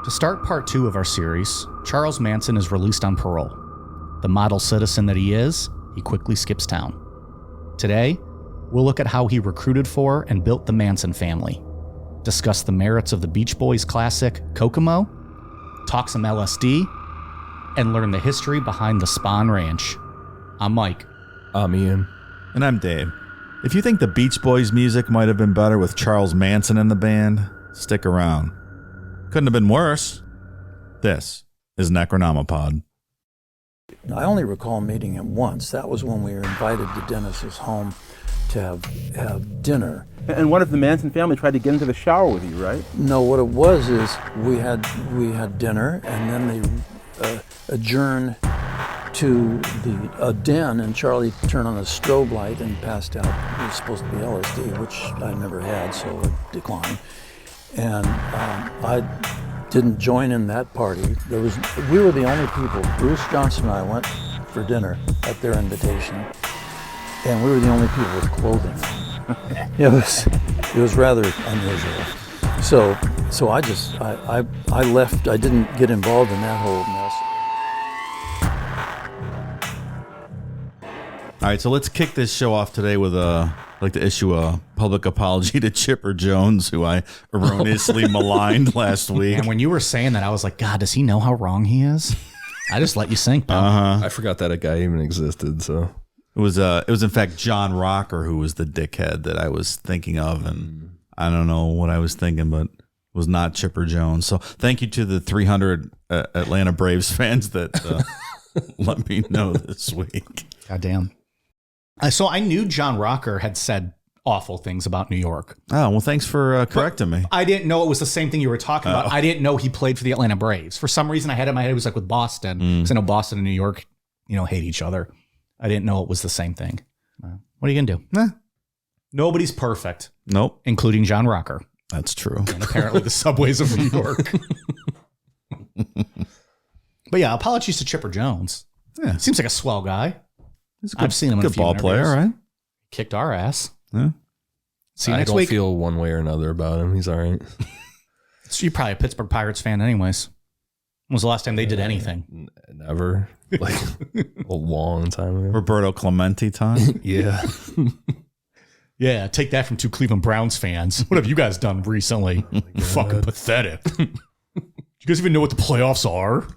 To start part 2 of our series, Charles Manson is released on parole. The model citizen that he is, he quickly skips town. Today, we'll look at how he recruited for and built the Manson family, discuss the merits of the Beach Boys classic Kokomo, talk some LSD, and learn the history behind the Spahn Ranch. I'm Mike. I'm Ian. And I'm Dave. If you think the Beach Boys music might have been better with Charles Manson in the band, stick around. Couldn't have been worse. This is Necronomipod. I only recall meeting him once. That was when we were invited to Dennis's home to have dinner. And what if the Manson family tried to get into the shower with you, right? No, what it was is we had dinner, and then they adjourned to a den, and Charlie turned on a strobe light and passed out. It was supposed to be LSD, which I never had, so I declined. And I didn't join in that party. We were the only people. Bruce Johnson and I went for dinner at their invitation, and we were the only people with clothing. It was rather unusual. So I left. I didn't get involved in that whole mess. All right, so let's kick this show off today with I'd like to issue a public apology to Chipper Jones, who I erroneously maligned last week. And when you were saying that, I was like, God, does he know how wrong he is? I just let you sink, pal. I forgot that a guy even existed, so... It was in fact John Rocker who was the dickhead that I was thinking of, and I don't know what I was thinking, but it was not Chipper Jones. So thank you to the 300 Atlanta Braves fans that let me know this week. God damn. So I knew John Rocker had said awful things about New York. Oh, well, thanks for correcting me. I didn't know it was the same thing you were talking about. I didn't know he played for the Atlanta Braves. For some reason, I had it in my head it was like with Boston. Because I know Boston and New York, hate each other. I didn't know it was the same thing. What are you going to do? Nobody's perfect. Nope. Including John Rocker. That's true. And apparently the subways of New York. But yeah, apologies to Chipper Jones. Yeah. Seems like a swell guy. He's a good, I've seen him in a good few ball player, right? Kicked our ass. Yeah. See you I next don't week. feel one way or another about him. He's all right. So you're probably a Pittsburgh Pirates fan anyways. When was the last time they did anything? Never. Like a long time ago. Roberto Clemente time. Yeah. Yeah, take that from two Cleveland Browns fans. What have you guys done recently? Fucking pathetic. Do you guys even know what the playoffs are?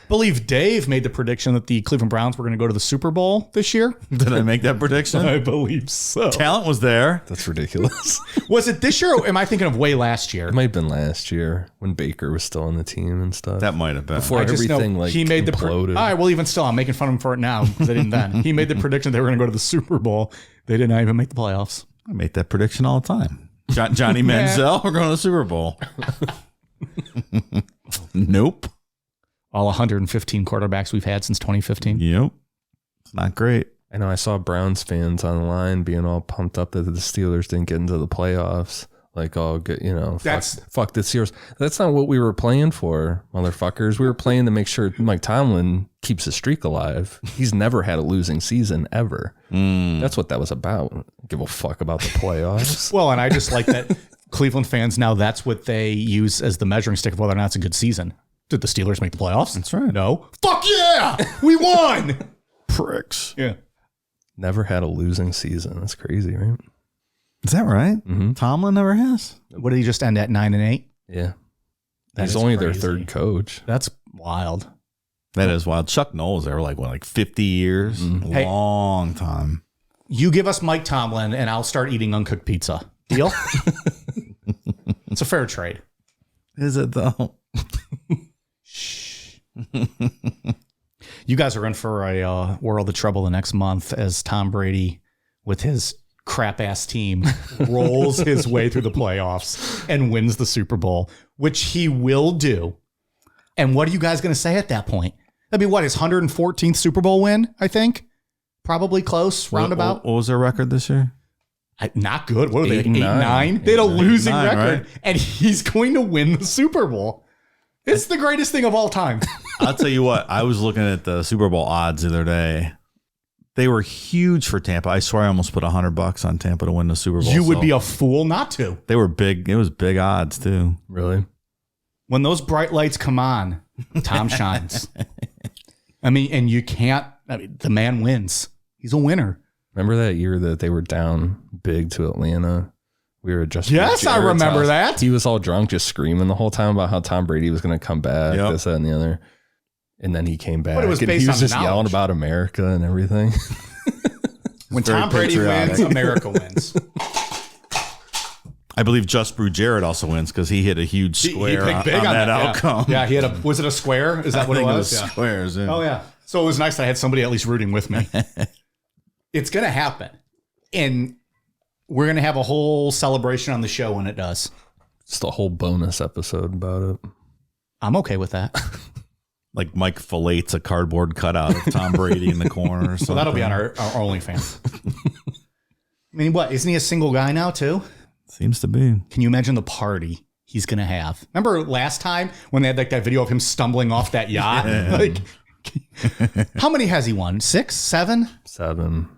I believe Dave made the prediction that the Cleveland Browns were going to go to the Super Bowl this year. Did I make that prediction? I believe so. Talent was there. That's ridiculous. Was it this year or am I thinking of way last year? It might have been last year when Baker was still on the team and stuff. That might have been. Before I just know everything he made imploded. all right, well, even still, I'm making fun of him for it now because I didn't then. He made the prediction they were going to go to the Super Bowl. They did not even make the playoffs. I make that prediction all the time. Johnny Manziel, we're going to the Super Bowl. Nope. All 115 quarterbacks we've had since 2015. Yep. It's not great. I know I saw Browns fans online being all pumped up that the Steelers didn't get into the playoffs. Like, oh, good, fuck this year's. That's not what we were playing for, motherfuckers. We were playing to make sure Mike Tomlin keeps his streak alive. He's never had a losing season ever. That's what that was about. Give a fuck about the playoffs. Well, and I just like that Cleveland fans now, that's what they use as the measuring stick of whether or not it's a good season. Did the Steelers make the playoffs? That's right. No. Fuck yeah! We won! Pricks. Yeah. Never had a losing season. That's crazy, right? Is that right? Mm-hmm. Tomlin never has? What did he just end at, 9-8? Yeah. That He's is only crazy. their third coach. That's wild. That is wild. Chuck Knowles there like 50 years? Hey. Long time. You give us Mike Tomlin, and I'll start eating uncooked pizza. Deal? It's a fair trade. Is it though? Shh. You guys are in for a world of trouble the next month as Tom Brady, with his crap-ass team, rolls his way through the playoffs and wins the Super Bowl, which he will do. And what are you guys going to say at that point? That'd be what, his 114th Super Bowl win, I think? Probably close, roundabout. What was their record this year? Not good. What are they, 8-9? 8-9? They had a losing 8-9, record, right? and he's going to win the Super Bowl. It's the greatest thing of all time. I'll tell you what, I was looking at the Super Bowl odds the other day. They were huge for Tampa. I swear I almost put $100 on Tampa to win the Super Bowl. You would be a fool not to. They were big. It was big odds too. Really? When those bright lights come on, Tom shines. I mean, and you can't, the man wins. He's a winner. Remember that year that they were down big to Atlanta? We were just Yes, I remember that. He was all drunk, just screaming the whole time about how Tom Brady was going to come back, this, that, and the other. And then he came back. But it was and based he was on just knowledge. yelling about America and everything. When Tom Brady wins, America wins. I believe Just Brew Jared also wins because he hit a huge square he picked big on that outcome. Yeah, he had was it a square? Is that what it was? Yeah. Squares. Yeah. Oh, yeah. So it was nice that I had somebody at least rooting with me. It's going to happen. And we're going to have a whole celebration on the show when it does. Just a whole bonus episode about it. I'm okay with that. Like Mike fillets a cardboard cutout of Tom Brady in the corner or something. So that'll be on our OnlyFans. I mean, what? Isn't he a single guy now, too? Seems to be. Can you imagine the party he's going to have? Remember last time when they had like that video of him stumbling off that yacht? Yeah. Like, how many has he won? 6, 7? 7.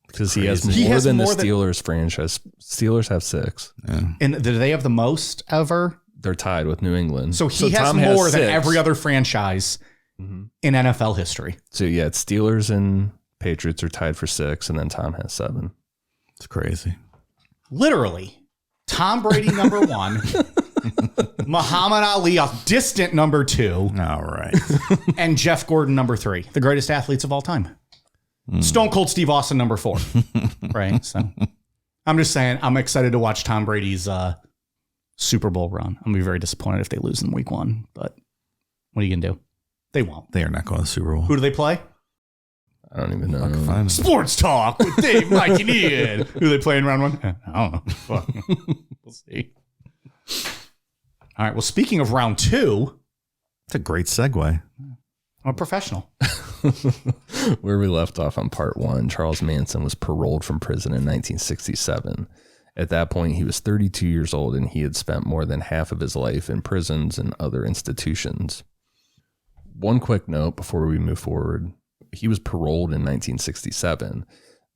Because he has than the Steelers franchise. Steelers have 6. Yeah. And do they have the most ever? They're tied with New England. So he has Tom more than 6. every other franchise in NFL history. So yeah, it's Steelers and Patriots are tied for 6, and then Tom has 7. It's crazy. Literally, Tom Brady number 1, Muhammad Ali a distant number 2, All right. and Jeff Gordon number 3, the greatest athletes of all time. Stone Cold Steve Austin number 4. Right. So I'm just saying I'm excited to watch Tom Brady's Super Bowl run. I'm gonna be very disappointed if they lose in week 1, but what are you gonna do? They won't. They are not going to the Super Bowl. Who do they play? I don't even know. Sports Talk with Dave, Mike, and Ian. Who are they playing round 1? I don't know. Fuck. We'll see. All right. Well, speaking of round 2, It's a great segue. I'm a professional. Where we left off on part 1, Charles Manson was paroled from prison in 1967. At that point, he was 32 years old, and he had spent more than half of his life in prisons and other institutions. One quick note before we move forward. He was paroled in 1967.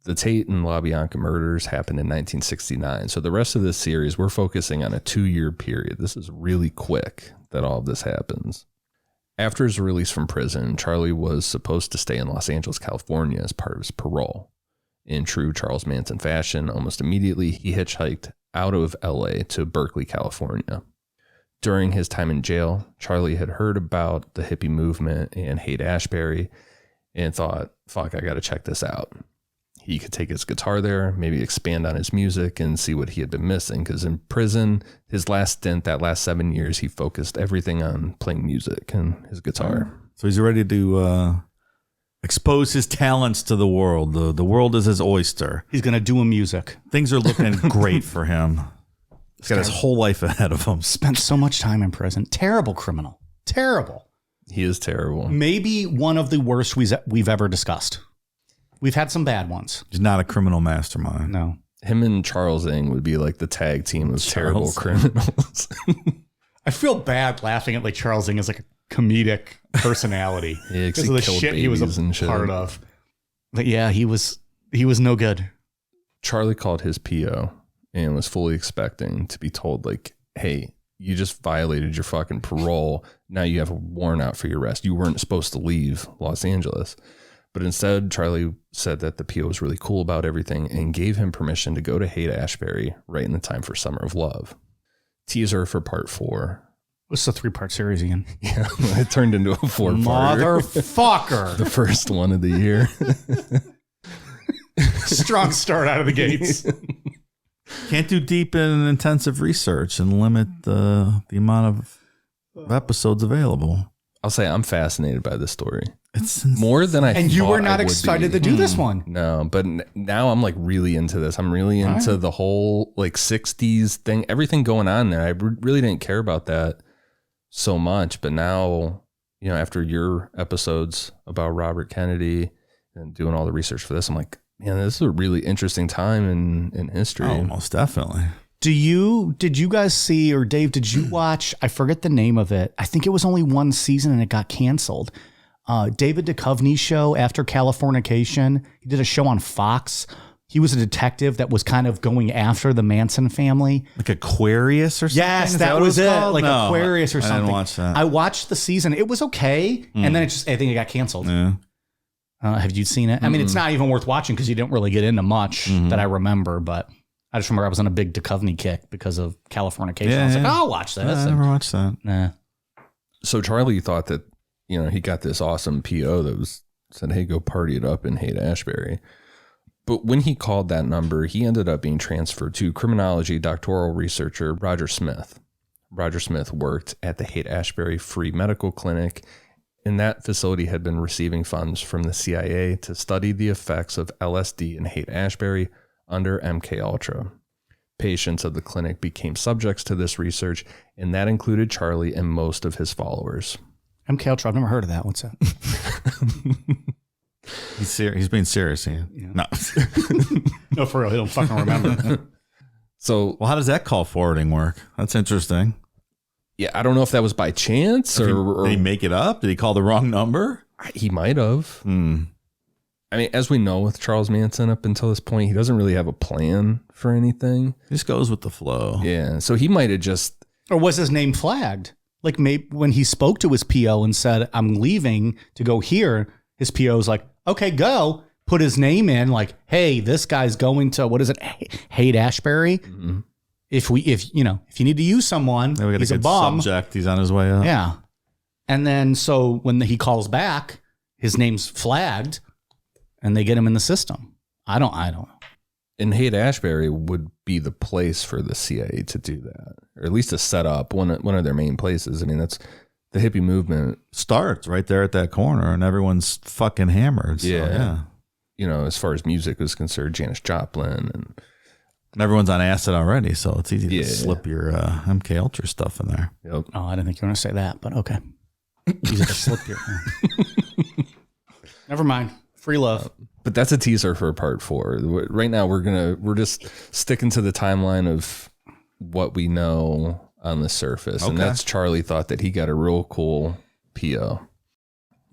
The Tate and LaBianca murders happened in 1969. So the rest of this series, we're focusing on a 2-year period. This is really quick that all of this happens. After his release from prison, Charlie was supposed to stay in Los Angeles, California as part of his parole. In true Charles Manson fashion, almost immediately he hitchhiked out of LA to Berkeley, California. During his time in jail, Charlie had heard about the hippie movement and Haight-Ashbury and thought, fuck, I got to check this out. He could take his guitar there, maybe expand on his music and see what he had been missing. Because in prison, his last stint, that last 7 years, he focused everything on playing music and his guitar. So he's ready to expose his talents to the world. The world is his oyster. He's going to do a music. Things are looking great for him. He's got his whole life ahead of him. Spent so much time in prison. Terrible criminal. Terrible. He is terrible. Maybe one of the worst we've ever discussed. We've had some bad ones. He's not a criminal mastermind. No. Him and Charles Ng would be like the tag team of terrible criminals. I feel bad laughing at like Charles Ng as like a comedic personality Yeah, 'cause because of the killed shit he was babies and a shit. part of. But yeah, he was no good. Charlie called his PO and was fully expecting to be told like, hey, you just violated your fucking parole. Now you have a warrant out for your arrest. You weren't supposed to leave Los Angeles. But instead, Charlie said that the PO was really cool about everything and gave him permission to go to Haight-Ashbury right in the time for Summer of Love. Teaser for part 4. This is a 3-part series, Ian. Yeah, it turned into a 4-parter. Motherfucker. The first one of the year. Strong start out of the gates. Can't do deep and intensive research and limit the amount of episodes available. I'll say I'm fascinated by this story. It's more than I And you were not I would excited be. to do this one. No, but now I'm like really into this. I'm really into the whole like 60s thing, everything going on there. I really didn't care about that so much, but now, you know, after your episodes about Robert Kennedy and doing all the research for this, I'm like, man, this is a really interesting time in history. Oh, most definitely. Did you guys see, or Dave, did you watch, I forget the name of it. I think it was only one season and it got canceled. David Duchovny's show, After Californication. He did a show on Fox he was a detective that was kind of going after the Manson family. Like Aquarius or something? Yes, that was it. Called? Like No, Aquarius or something. I didn't watch that. I watched the season. It was okay. And then I think it got canceled. Yeah. Have you seen it? I mean, it's not even worth watching because you didn't really get into much that I remember, but I just remember I was on a big Duchovny kick because of Californication. I was like, I'll watch this. I never watched that. Nah. So Charlie thought that, he got this awesome PO that said, hey, go party it up in Haight-Ashbury. But when he called that number, he ended up being transferred to criminology doctoral researcher Roger Smith. Roger Smith worked at the Haight-Ashbury Free Medical Clinic, and that facility had been receiving funds from the CIA to study the effects of LSD in Haight-Ashbury under MKUltra. Patients of the clinic became subjects to this research, and that included Charlie and most of his followers. MKUltra, I've never heard of that. What's that? He's being serious. Yeah. No. No, for real. He don't fucking remember. So, Well, how does that call forwarding work? That's interesting. yeah, I don't know if that was by chance Did or he make it up? Did he call the wrong number? he might have. I mean, as we know with Charles Manson up until this point, he doesn't really have a plan for anything. He just goes with the flow. Yeah, so he might have just... Or was his name flagged? Like maybe when he spoke to his PO and said, I'm leaving to go here, his PO was like, okay, go. Put his name in like, hey, this guy's going to, what is it? Haight-Ashbury. Mm-hmm. If you need to use someone, Then we got he's a a good bum. subject. He's on his way up. Yeah. And then so when he calls back, his name's flagged and they get him in the system. I don't know. And Haight-Ashbury would be the place for the CIA to do that, or at least to set up one of their main places. I mean, that's the hippie movement. Starts right there at that corner and everyone's fucking hammered. So, Yeah. As far as music is concerned, Janis Joplin and everyone's on acid already, so it's easy Yeah. to slip your MKUltra stuff in there. Yep. Oh, I didn't think you were going to say that, but okay. Easy to slip here. Never mind. Free love. But that's a teaser for part 4. Right now, we're just sticking to the timeline of what we know on the surface, and Okay. that's Charlie thought that he got a real cool PO.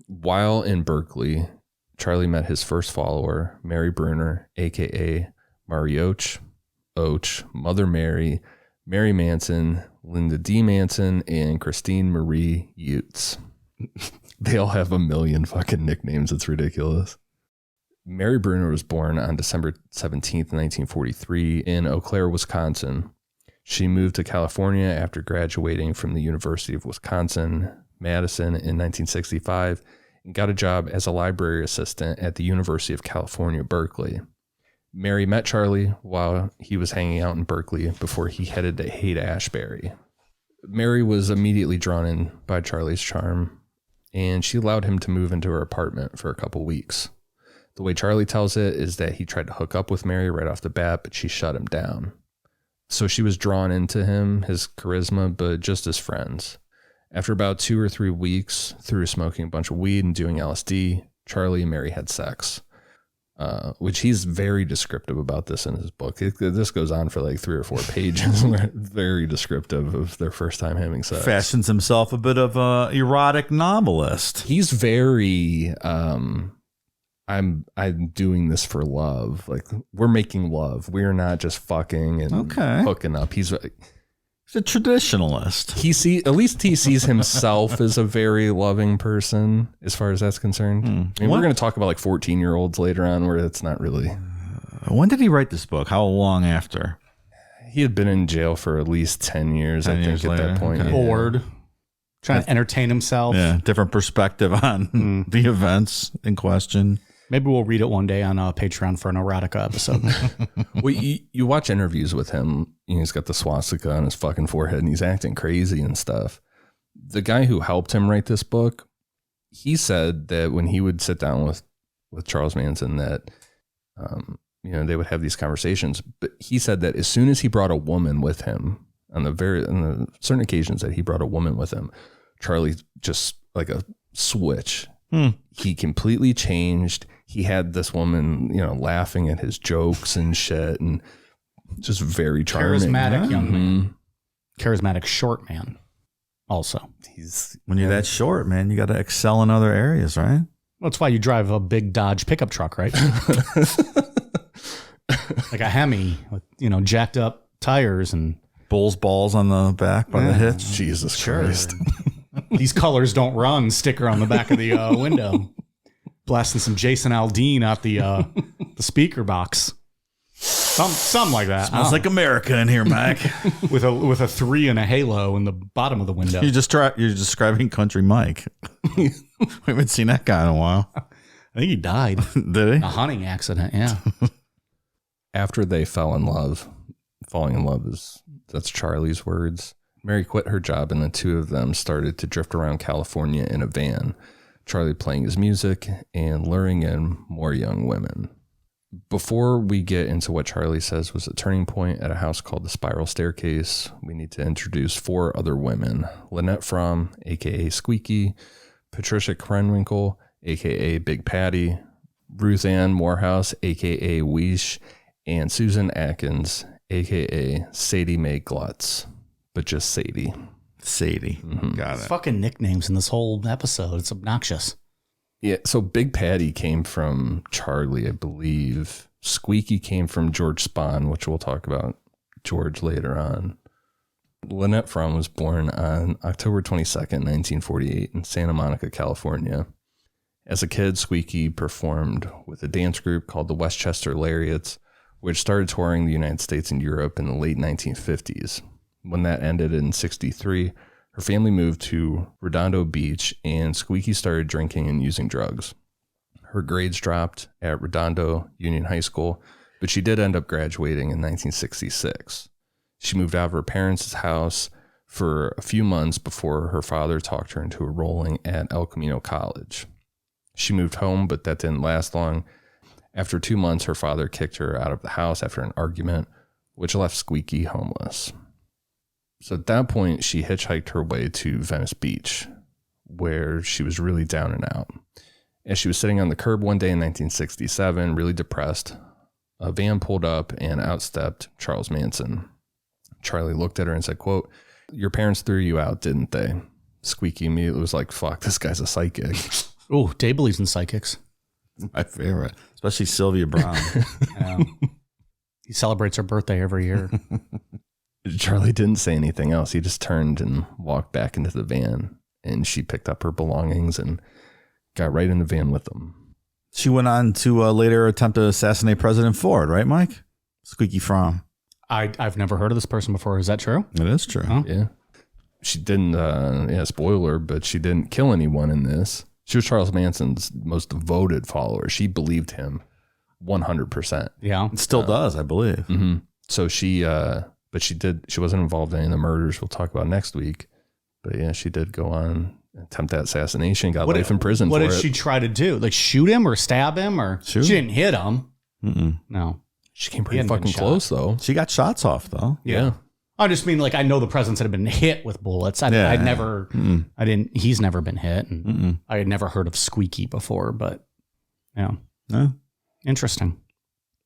While in Berkeley, Charlie met his first follower, Mary Bruner, aka Marioch, Och, Mother Mary, Mary Manson, Linda D. Manson, and Christine Marie Utes. They all have a million fucking nicknames. It's ridiculous. Mary Bruner was born on December 17th, 1943 in Eau Claire, Wisconsin. She moved to California after graduating from the University of Wisconsin-Madison in 1965 and got a job as a library assistant at the University of California, Berkeley. Mary met Charlie while he was hanging out in Berkeley before he headed to Haight-Ashbury. Mary was immediately drawn in by Charlie's charm, and she allowed him to move into her apartment for a couple weeks. The way Charlie tells it is that he tried to hook up with Mary right off the bat, but she shut him down. So she was drawn into him, his charisma, but just as friends. After about 2 or 3 weeks, through smoking a bunch of weed and doing LSD, Charlie and Mary had sex, which he's very descriptive about this in his book. This goes on for like 3 or 4 pages. Very descriptive of their first time having sex. Fashions himself a bit of a erotic novelist. He's very... I'm doing this for love. Like, we're making love. We're not just fucking and hooking up. He's a traditionalist. At least he sees himself as a very loving person, as far as that's concerned. I mean, we're going to talk about like 14-year-olds later on, where it's not really. When did he write this book? How long after? He had been in jail for at least 10 years. 10 I think years at later. that point. Okay. Bored. Trying to entertain himself. Yeah, different perspective on the events in question. Maybe we'll read it one day on Patreon for an erotica episode. Well, you watch interviews with him. He's got the swastika on his fucking forehead, and he's acting crazy and stuff. The guy who helped him write this book, he said that when he would sit down with Charles Manson, that they would have these conversations. But he said that as soon as he brought a woman with him, on the certain occasions that he brought a woman with him, Charlie just like a switch. He completely changed. He had this woman, laughing at his jokes and shit, and just very charming. Charismatic young man. Charismatic short man. Also, When you're that short, man, you got to excel in other areas, right? that's why you drive a big Dodge pickup truck, right? like a Hemi with, jacked up tires and bull's balls on the back by the hitch. Jesus Christ. These colors don't run sticker on the back of the window. Blasting some Jason Aldean out the speaker box. Something like that. Smells like America in here, Mike. with a 3 and a halo in the bottom of the window. You're describing Country Mike. We haven't seen that guy in a while. I think he died. Did he? A hunting accident, yeah. After they fell in love, falling in love that's Charlie's words. Mary quit her job and the two of them started to drift around California in a van, Charlie playing his music and luring in more young women. Before we get into what Charlie says was a turning point at a house called the Spiral Staircase, we need to introduce 4 other women. Lynette Fromm, a.k.a. Squeaky, Patricia Krenwinkel, a.k.a. Big Patty, Ruth Ann Morehouse, a.k.a. Weish, and Susan Atkins, a.k.a. Sadie Mae Glutz, but just Sadie. Sadie. Mm-hmm. Got it. Fucking nicknames in this whole episode. It's obnoxious. Yeah, so Big Patty came from Charlie, I believe. Squeaky came from George Spahn, which we'll talk about George later on. Lynette Fromm was born on October 22nd, 1948 in Santa Monica, California. As a kid, Squeaky performed with a dance group called the Westchester Lariats, which started touring the United States and Europe in the late 1950s. When that ended in 1963, her family moved to Redondo Beach, and Squeaky started drinking and using drugs. Her grades dropped at Redondo Union High School, but she did end up graduating in 1966. She moved out of her parents' house for a few months before her father talked her into enrolling at El Camino College. She moved home, but that didn't last long. After 2 months, her father kicked her out of the house after an argument, which left Squeaky homeless. So at that point, she hitchhiked her way to Venice Beach, where she was really down and out. As she was sitting on the curb one day in 1967, really depressed, a van pulled up and outstepped Charles Manson. Charlie looked at her and said, quote, "Your parents threw you out, didn't they?" Squeaky immediately was like, fuck, this guy's a psychic. Oh, Dave believes in psychics. My favorite, especially Sylvia Brown. He celebrates her birthday every year. Charlie didn't say anything else. He just turned and walked back into the van, and she picked up her belongings and got right in the van with them. She went on to later attempt to assassinate President Ford, right, Mike? Squeaky Fromm. I've never heard of this person before. Is that true? It is true. Oh. Yeah. She didn't, spoiler, but she didn't kill anyone in this. She was Charles Manson's most devoted follower. She believed him 100%. Yeah. It still does, I believe. Mm-hmm. So she wasn't involved in any of the murders we'll talk about next week. But yeah, she did go on attempt that assassination, got life in prison for it. What did she try to do? Like shoot him or stab him or Shoot. She didn't hit him. Mm-mm. No. She came pretty fucking close though. She got shots off though. Yeah. I just mean like I know the presidents had been hit with bullets. He's never been hit. And I had never heard of Squeaky before, but yeah. Interesting.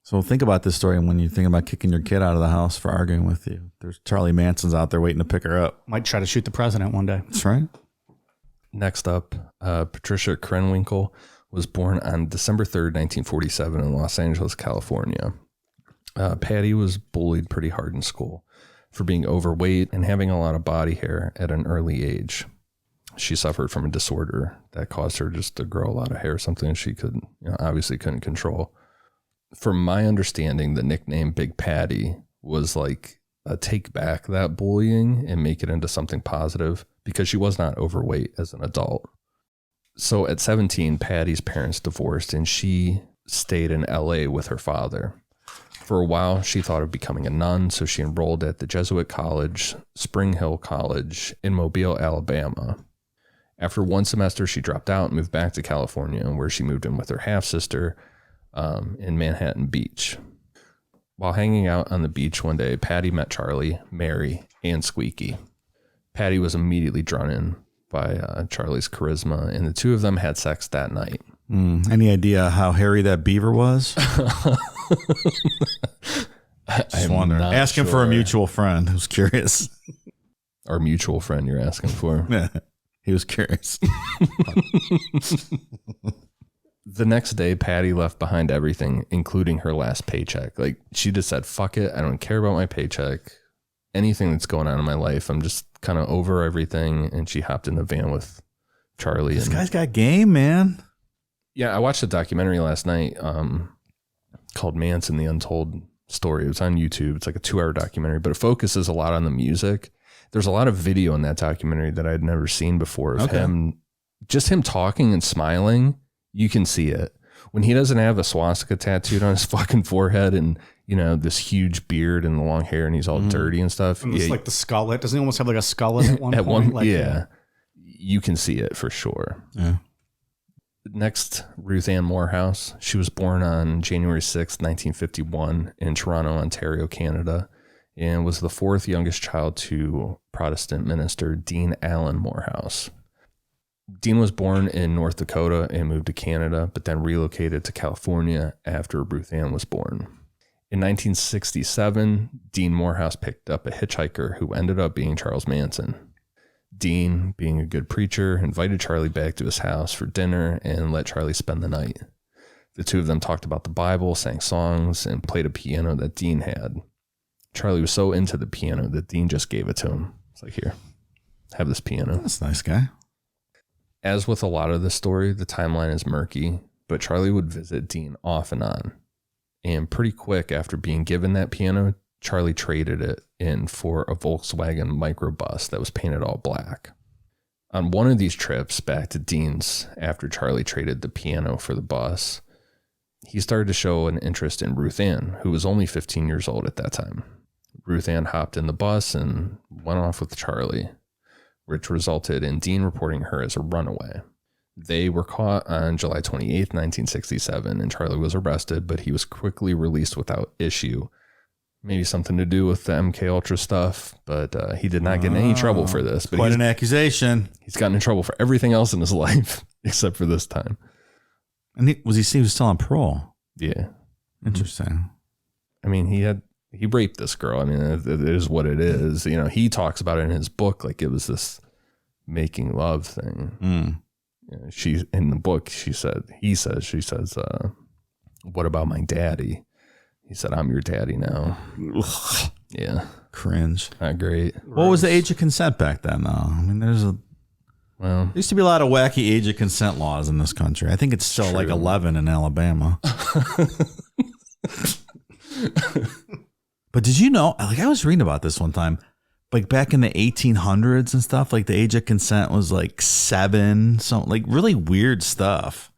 So think about this story when you think about kicking your kid out of the house for arguing with you. There's Charlie Manson's out there waiting to pick her up. Might try to shoot the president one day. That's right. Next up, Patricia Krenwinkel was born on December 3rd, 1947 in Los Angeles, California. Patty was bullied pretty hard in school for being overweight and having a lot of body hair at an early age. She suffered from a disorder that caused her just to grow a lot of hair, something she obviously couldn't control. From my understanding, the nickname Big Patty was like a take back that bullying and make it into something positive because she was not overweight as an adult. So at 17, Patty's parents divorced and she stayed in LA with her father. For a while, she thought of becoming a nun, so she enrolled at the Jesuit college, Spring Hill College in Mobile, Alabama. After one semester, she dropped out and moved back to California, where she moved in with her half-sister in Manhattan Beach. While hanging out on the beach one day, Patty met Charlie, Mary, and Squeaky. Patty was immediately drawn in by Charlie's charisma, and the two of them had sex that night. Any idea how hairy that beaver was? Just wondering. Asking for a mutual friend who's curious. Our mutual friend you're asking for. Yeah, he was curious. The next day, Patty left behind everything, including her last paycheck. Like, she just said, fuck it. I don't care about my paycheck. Anything that's going on in my life. I'm just kind of over everything. And she hopped in the van with Charlie. This guy's got game, man. Yeah, I watched a documentary last night called Manson, The Untold Story. It was on YouTube. It's like a 2-hour documentary, but it focuses a lot on the music. There's a lot of video in that documentary that I'd never seen before of him talking and smiling. You can see it. When he doesn't have a swastika tattooed on his fucking forehead and, you know, this huge beard and the long hair and he's all dirty and stuff. And it's like the skull. Doesn't he almost have like a skull at one point? Yeah. You can see it for sure. Yeah. Next, Ruth Ann Morehouse. She was born on January 6th, 1951 in Toronto, Ontario, Canada, and was the 4th youngest child to Protestant minister Dean Allen Morehouse. Dean was born in North Dakota and moved to Canada, but then relocated to California after Ruth Ann was born. In 1967, Dean Morehouse picked up a hitchhiker who ended up being Charles Manson. Dean, being a good preacher, invited Charlie back to his house for dinner and let Charlie spend the night. The two of them talked about the Bible, sang songs, and played a piano that Dean had. Charlie was so into the piano that Dean just gave it to him. It's like, here, have this piano. That's a nice guy. As with a lot of the story, the timeline is murky, but Charlie would visit Dean off and on. And pretty quick after being given that piano, Charlie traded it in for a Volkswagen microbus that was painted all black. On one of these trips back to Dean's, after Charlie traded the piano for the bus, he started to show an interest in Ruth Ann, who was only 15 years old at that time. Ruth Ann hopped in the bus and went off with Charlie, which resulted in Dean reporting her as a runaway. They were caught on July 28th, 1967, and Charlie was arrested, but he was quickly released without issue. Maybe something to do with the MK Ultra stuff, but he did not get in any trouble for this. But quite an accusation. He's gotten in trouble for everything else in his life, except for this time. And he was still on parole? Yeah. Interesting. I mean, he raped this girl. I mean, it is what it is. You know, he talks about it in his book like it was this making love thing. You know, she in the book she says, what about my daddy? He said, I'm your daddy now. Ugh. Yeah. Cringe. Not great. What was the age of consent back then, though? I mean, there used to be a lot of wacky age of consent laws in this country. I think it's still like 11 in Alabama. But did you know, like I was reading about this one time, like back in the 1800s and stuff, like the age of consent was like 7, something like really weird stuff.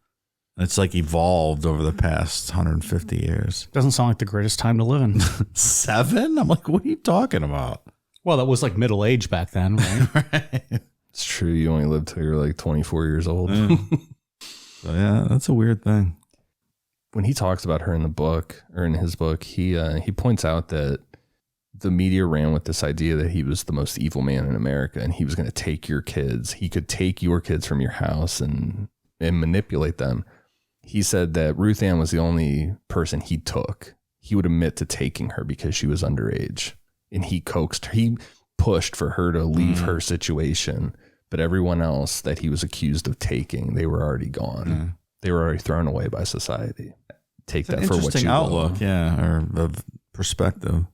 It's like evolved over the past 150 years. Doesn't sound like the greatest time to live in. 7? I'm like, what are you talking about? Well, that was like middle age back then, right? Right. It's true. You only lived till you're like 24 years old. So yeah, that's a weird thing. When he talks about her in the book, or in his book, he points out that the media ran with this idea that he was the most evil man in America and he was going to take your kids. He could take your kids from your house and manipulate them. He said that Ruth Ann was the only person he took. He would admit to taking her because she was underage, and he coaxed her. He pushed for her to leave her situation, but everyone else that he was accused of taking, they were already gone. They were already thrown away by society. Take that for what you interesting outlook, or of perspective.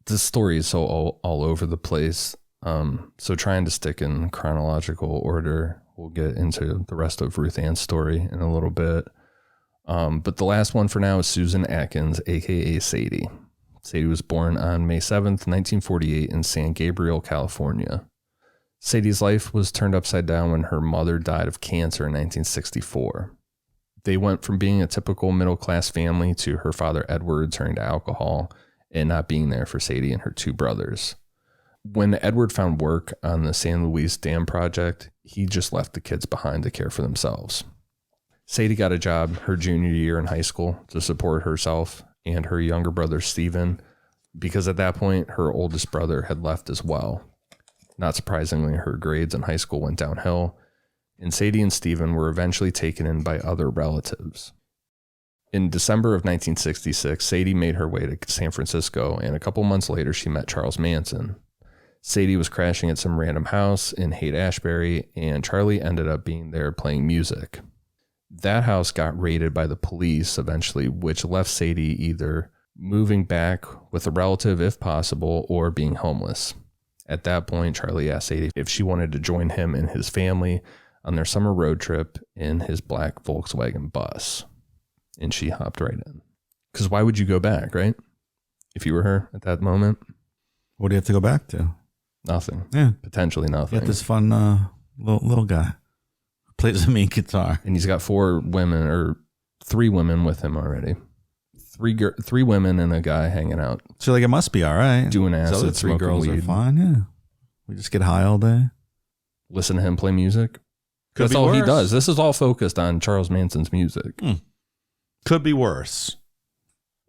This story is so all over the place. So trying to stick in chronological order, we'll get into the rest of Ruth Ann's story in a little bit. But the last one for now is Susan Atkins, aka Sadie. Sadie was born on May 7th, 1948 in San Gabriel, California. Sadie's life was turned upside down when her mother died of cancer in 1964. They went from being a typical middle-class family to her father Edward turning to alcohol and not being there for Sadie and her 2 brothers. When Edward found work on the San Luis Dam project, he just left the kids behind to care for themselves. Sadie got a job her junior year in high school to support herself and her younger brother Stephen, because at that point her oldest brother had left as well. Not surprisingly, her grades in high school went downhill, and Sadie and Stephen were eventually taken in by other relatives. In December of 1966, Sadie made her way to San Francisco, and a couple months later she met Charles Manson. Sadie was crashing at some random house in Haight-Ashbury, and Charlie ended up being there playing music. That house got raided by the police eventually, which left Sadie either moving back with a relative if possible or being homeless. At that point, Charlie asked Sadie if she wanted to join him and his family on their summer road trip in his black Volkswagen bus. And she hopped right in. Because why would you go back, right? If you were her at that moment? What do you have to go back to? Nothing. Yeah. Potentially nothing. You got this fun little guy who plays the mean guitar. And he's got 3 women with him already. Three women and a guy hanging out. So like it must be all right. Doing acid, so the 3 girls weed. are fine, yeah. We just get high all day. Listen to him play music. That's all he does. This is all focused on Charles Manson's music. Could be worse.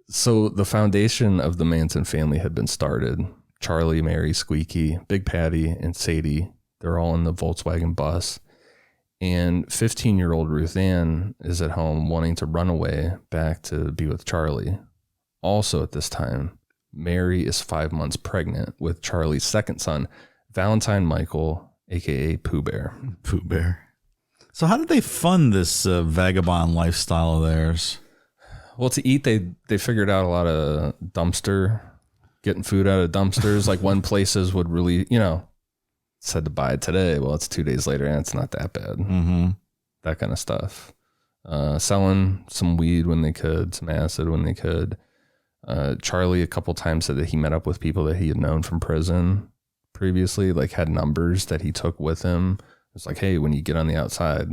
So the foundation of the Manson family had been started. Charlie, Mary, Squeaky, Big Patty, and Sadie, they're all in the Volkswagen bus. And 15-year-old Ruth Ann is at home wanting to run away back to be with Charlie. Also at this time, Mary is 5 months pregnant with Charlie's second son, Valentine Michael, a.k.a. Pooh Bear. Pooh Bear. So how did they fund this vagabond lifestyle of theirs? Well, to eat, they figured out a lot of getting food out of dumpsters. Like when places would really, said to buy it today. Well, it's 2 days later and it's not that bad. Mm-hmm. That kind of stuff. Selling some weed when they could, some acid when they could. Charlie a couple times said that he met up with people that he had known from prison previously, like had numbers that he took with him. It's like, hey, when you get on the outside,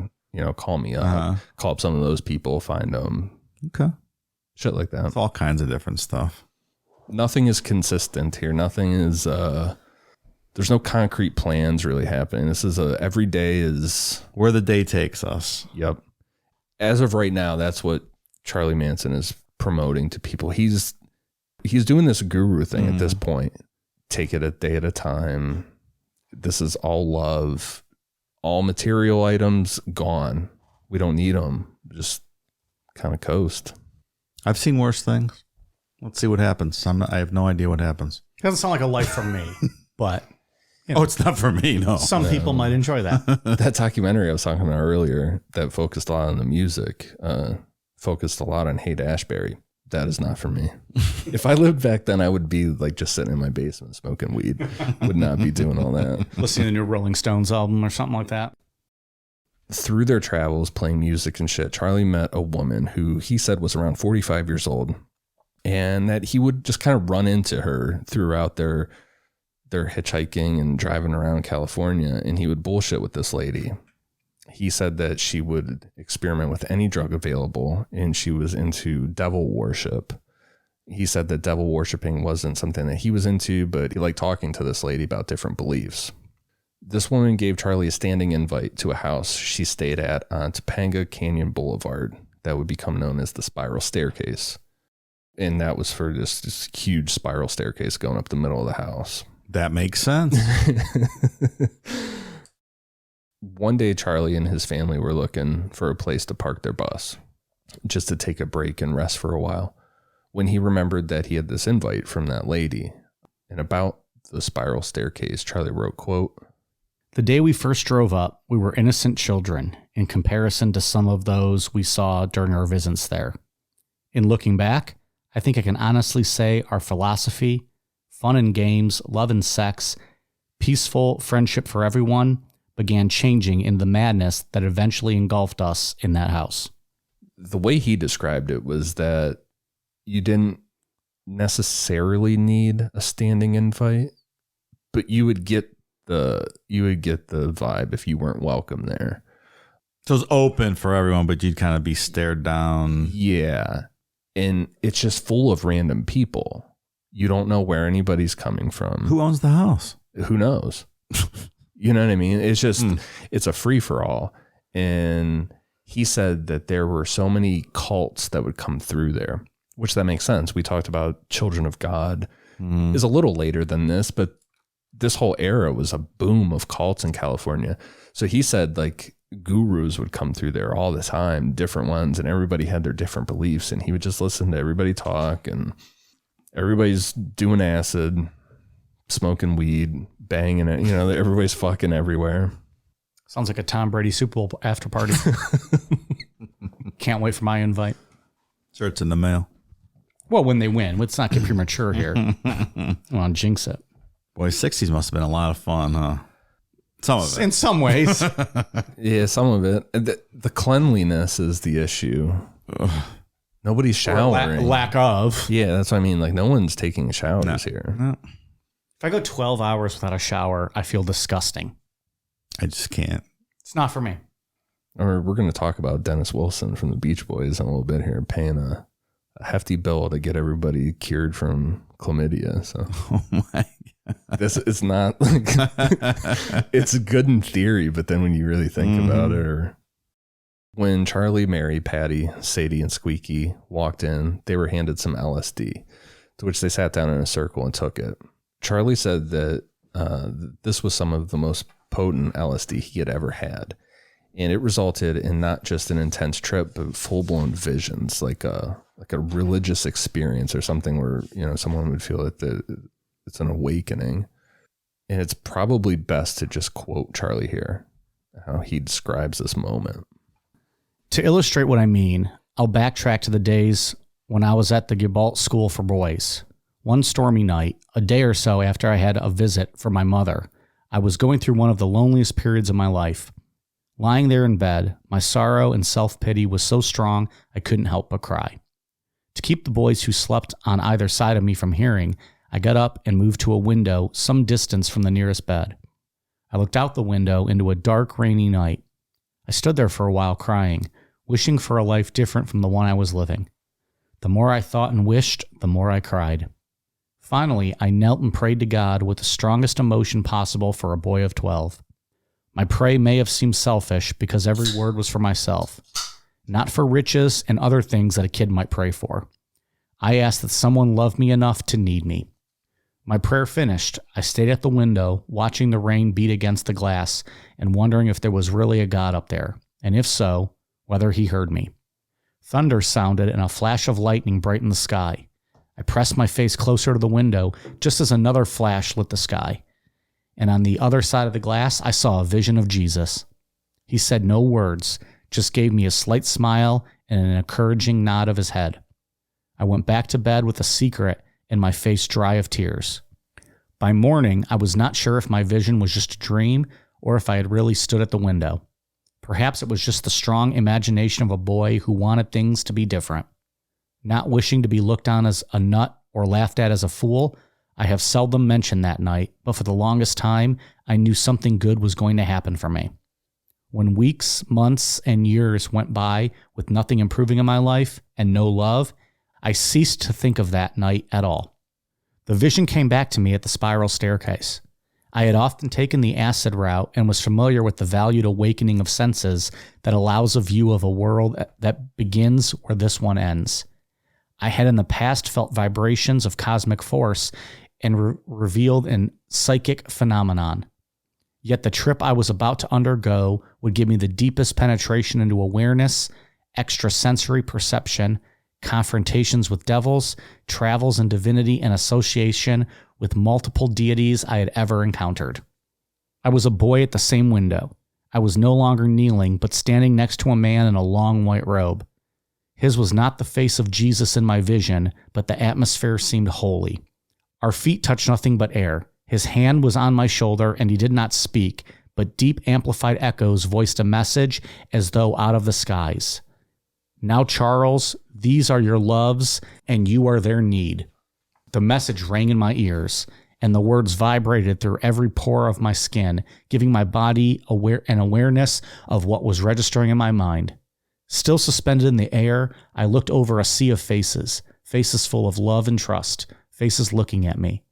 call me up. Call up some of those people, find them. Okay. Shit like that. It's all kinds of different stuff. Nothing is consistent here. Nothing is, there's no concrete plans really happening. This is every day is where the day takes us. Yep. As of right now, that's what Charlie Manson is promoting to people. He's doing this guru thing at this point. Take it a day at a time. This is all love. All material items gone. We don't need them. Just kind of coast. I've seen worse things. Let's see what happens. I have no idea what happens. Doesn't sound like a life for me, but it's not for me. No, some people might enjoy that. That documentary I was talking about earlier that focused a lot on the music, focused a lot on Haight-Ashbury. That is not for me. If I lived back then, I would be like just sitting in my basement smoking weed. Would not be doing all that. Listening to the new Rolling Stones album or something like that. Through their travels, playing music and shit, Charlie met a woman who he said was around 45 years old, and that he would just kind of run into her throughout their hitchhiking and driving around California, and he would bullshit with this lady. He said that she would experiment with any drug available, and she was into devil worship. He said that devil worshiping wasn't something that he was into, but he liked talking to this lady about different beliefs. This woman gave Charlie a standing invite to a house she stayed at on Topanga Canyon Boulevard that would become known as the Spiral Staircase. And that was for this huge spiral staircase going up the middle of the house. That makes sense. One day, Charlie and his family were looking for a place to park their bus, just to take a break and rest for a while, when he remembered that he had this invite from that lady. And about the spiral staircase, Charlie wrote, quote, "The day we first drove up, we were innocent children in comparison to some of those we saw during our visits there. In looking back, I think I can honestly say our philosophy, fun and games, love and sex, peaceful friendship for everyone, began changing in the madness that eventually engulfed us in that house." The way he described it was that you didn't necessarily need a standing invite, but you would get the vibe if you weren't welcome there. So it's open for everyone, but you'd kind of be stared down. Yeah. And it's just full of random people. You don't know where anybody's coming from. Who owns the house? Who knows? You know what I mean? It's just, it's a free for all. And he said that there were so many cults that would come through there, which that makes sense. We talked about Children of God is a little later than this, but this whole era was a boom of cults in California. So he said like gurus would come through there all the time, different ones, and everybody had their different beliefs, and he would just listen to everybody talk, and everybody's doing acid, smoking weed, banging it, everybody's fucking everywhere. Sounds like a Tom Brady Super Bowl after party. Can't wait for my invite. Sure, it's in the mail. Well, when they win. Let's not get premature here. I want to jinx it. Boy, 60s must have been a lot of fun, huh? Some of it. In some ways. Yeah, some of it. The cleanliness is the issue. Ugh. Nobody's showering. Lack of. Yeah, that's what I mean. Like, no one's taking showers here. No. If I go 12 hours without a shower, I feel disgusting. I just can't. It's not for me. Or we're going to talk about Dennis Wilson from the Beach Boys in a little bit here, paying a hefty bill to get everybody cured from chlamydia. So, Oh my God. this it's not like it's good in theory, but then when you really think about it, or when Charlie, Mary, Patty, Sadie, and Squeaky walked in, they were handed some LSD, to which they sat down in a circle and took it. Charlie said that this was some of the most potent LSD he had ever had. And it resulted in not just an intense trip, but full-blown visions, like a religious experience or something where, you know, someone would feel that it's an awakening. And it's probably best to just quote Charlie here, how he describes this moment. To illustrate what I mean, I'll backtrack to the days when I was at the Gibalt School for Boys. One stormy night, a day or so after I had a visit from my mother, I was going through one of the loneliest periods of my life. Lying there in bed, my sorrow and self-pity was so strong I couldn't help but cry. To keep the boys who slept on either side of me from hearing, I got up and moved to a window some distance from the nearest bed. I looked out the window into a dark, rainy night. I stood there for a while crying, wishing for a life different from the one I was living. The more I thought and wished, the more I cried. Finally, I knelt and prayed to God with the strongest emotion possible for a boy of 12. My prayer may have seemed selfish because every word was for myself, not for riches and other things that a kid might pray for. I asked that someone love me enough to need me. My prayer finished, I stayed at the window, watching the rain beat against the glass and wondering if there was really a God up there, and if so, whether he heard me. Thunder sounded and a flash of lightning brightened the sky. I pressed my face closer to the window just as another flash lit the sky. And on the other side of the glass, I saw a vision of Jesus. He said no words, just gave me a slight smile and an encouraging nod of his head. I went back to bed with a secret and my face dry of tears. By morning, I was not sure if my vision was just a dream or if I had really stood at the window. Perhaps it was just the strong imagination of a boy who wanted things to be different. Not wishing to be looked on as a nut or laughed at as a fool, I have seldom mentioned that night, but for the longest time, I knew something good was going to happen for me. When weeks, months, and years went by with nothing improving in my life and no love, I ceased to think of that night at all. The vision came back to me at the spiral staircase. I had often taken the acid route and was familiar with the valued awakening of senses that allows a view of a world that begins where this one ends. I had in the past felt vibrations of cosmic force and revealed an psychic phenomenon. Yet the trip I was about to undergo would give me the deepest penetration into awareness, extrasensory perception, confrontations with devils, travels in divinity, and association with multiple deities I had ever encountered. I was a boy at the same window. I was no longer kneeling, but standing next to a man in a long white robe. His was not the face of Jesus in my vision, but the atmosphere seemed holy. Our feet touched nothing but air. His hand was on my shoulder, and he did not speak, but deep amplified echoes voiced a message as though out of the skies. Now, Charles, these are your loves, and you are their need. The message rang in my ears, and the words vibrated through every pore of my skin, giving my body an awareness of what was registering in my mind. Still suspended in the air, I looked over a sea of faces, faces full of love and trust, faces looking at me.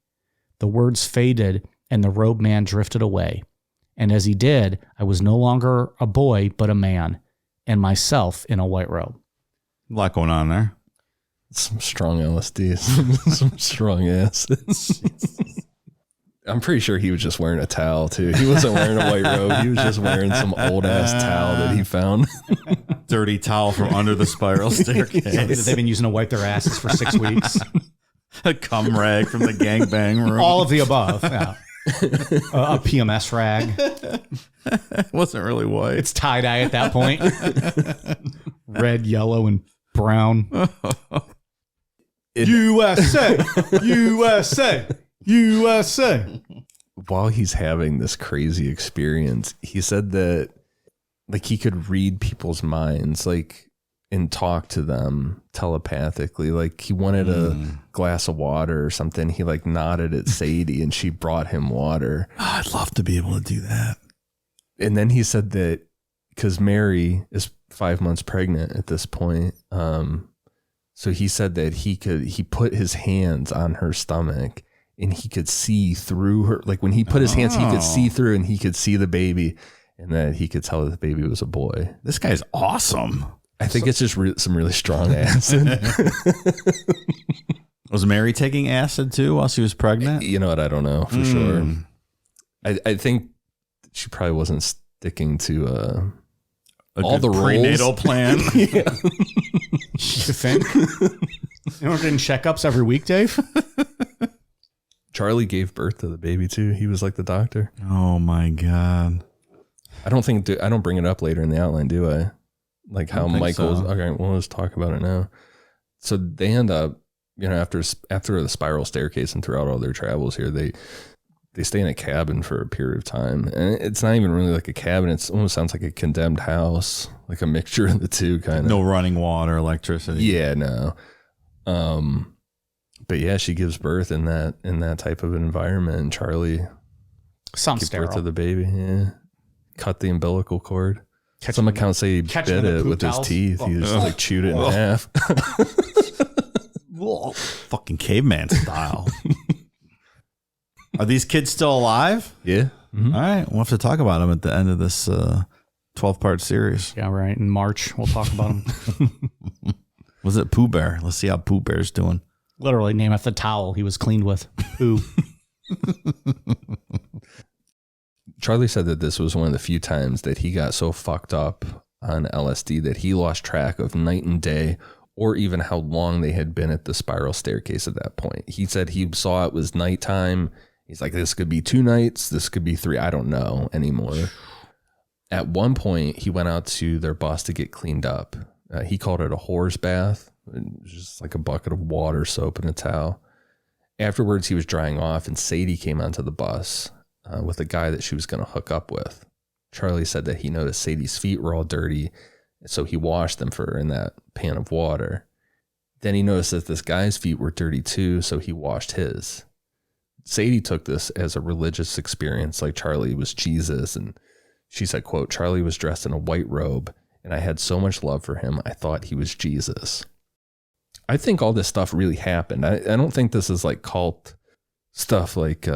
The words faded, and the robe man drifted away. And as he did, I was no longer a boy, but a man, and myself in a white robe. A lot going on there. Some strong LSD, some strong acids. I'm pretty sure he was just wearing a towel too. He wasn't wearing a white robe. He was just wearing some old ass towel that he found. Dirty towel from under the spiral staircase. They've been using to wipe their asses for 6 weeks. A cum rag from the gangbang room. All of the above. Yeah. A PMS rag. It wasn't really white. It's tie-dye at that point. Red, yellow, and brown. USA! USA! USA! While he's having this crazy experience, he said that like he could read people's minds, like, and talk to them telepathically. Like he wanted a glass of water or something. He like nodded at Sadie and she brought him water. Oh, I'd love to be able to do that. And then he said that because Mary is 5 months pregnant at this point. So he said that he put his hands on her stomach and he could see through her. Like when he put his hands, he could see through and he could see the baby, and that he could tell that the baby was a boy. This guy's awesome. I think it's just some really strong acid. Was Mary taking acid too while she was pregnant? You know what? I don't know for sure. I think she probably wasn't sticking to all the prenatal rules. plan. Yeah. You think? You weren't getting checkups every week, Dave? Charlie gave birth to the baby too. He was like the doctor. Oh my God. I don't bring it up later in the outline, do I? Like how Michael's okay. Well, let's talk about it now. So they end up, after the spiral staircase and throughout all their travels here, they stay in a cabin for a period of time, and it's not even really like a cabin. It almost sounds like a condemned house, like a mixture of the two, kind of. No running water, electricity. Yeah, no. But yeah, she gives birth in that type of environment, and Charlie gives birth to the baby. Yeah, cut the umbilical cord. Some accounts say he bit it with his teeth. He just like chewed it in half. Fucking caveman style. Are these kids still alive? Yeah. Mm-hmm. All right. We'll have to talk about them at the end of this 12-part series. Yeah, right. In March, we'll talk about them. Was it Pooh Bear? Let's see how Pooh Bear's doing. Literally named after the towel he was cleaned with. Pooh. Charlie said that this was one of the few times that he got so fucked up on LSD that he lost track of night and day, or even how long they had been at the spiral staircase at that point. He said he saw it was nighttime. He's like, this could be 2 nights. This could be 3. I don't know anymore. At one point, he went out to their bus to get cleaned up. He called it a whore's bath. It was just like a bucket of water, soap, and a towel. Afterwards, he was drying off, and Sadie came onto the bus with a guy that she was going to hook up with. Charlie said that he noticed Sadie's feet were all dirty, so he washed them for her in that pan of water. Then he noticed that this guy's feet were dirty too, so he washed his. Sadie took this as a religious experience, like Charlie was Jesus, and she said, quote, Charlie was dressed in a white robe, and I had so much love for him, I thought he was Jesus. I think all this stuff really happened. I don't think this is like cult stuff, like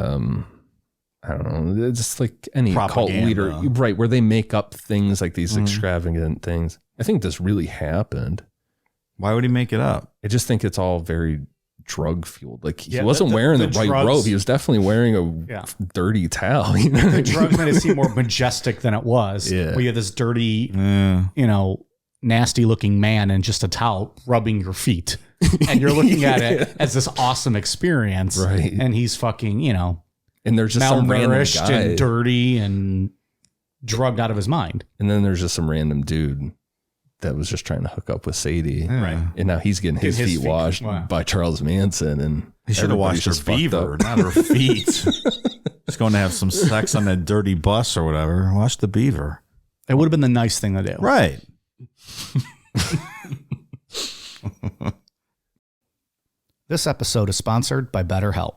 I don't know, just like any propaganda. Cult leader, right, where they make up things like these extravagant things. I think this really happened. Why would he make it up? I just think it's all very drug fueled. Like he wasn't wearing the white robe. He was definitely wearing a dirty towel. You know? The drugs made it seem more majestic than it was. Yeah. Where you had this dirty, nasty looking man in just a towel rubbing your feet. And you're looking at it as this awesome experience. Right. And he's fucking, and there's just some random guy. And dirty and drugged out of his mind. And then there's just some random dude that was just trying to hook up with Sadie. Right. And now he's getting his feet washed by Charles Manson. And he should have washed her beaver, not her feet. Just going to have some sex on that dirty bus or whatever. Wash the beaver. It would have been the nice thing to do. Right. This episode is sponsored by BetterHelp.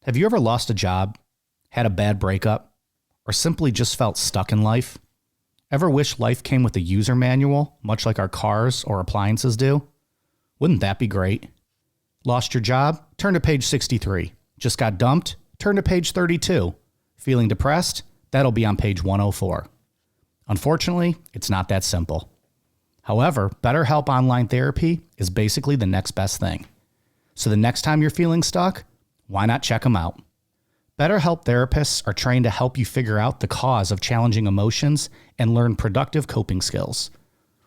Have you ever lost a job, had a bad breakup, or simply just felt stuck in life? Ever wish life came with a user manual, much like our cars or appliances do? Wouldn't that be great? Lost your job? Turn to page 63. Just got dumped? Turn to page 32. Feeling depressed? That'll be on page 104. Unfortunately, it's not that simple. However, BetterHelp Online Therapy is basically the next best thing. So the next time you're feeling stuck, why not check them out? BetterHelp therapists are trained to help you figure out the cause of challenging emotions and learn productive coping skills,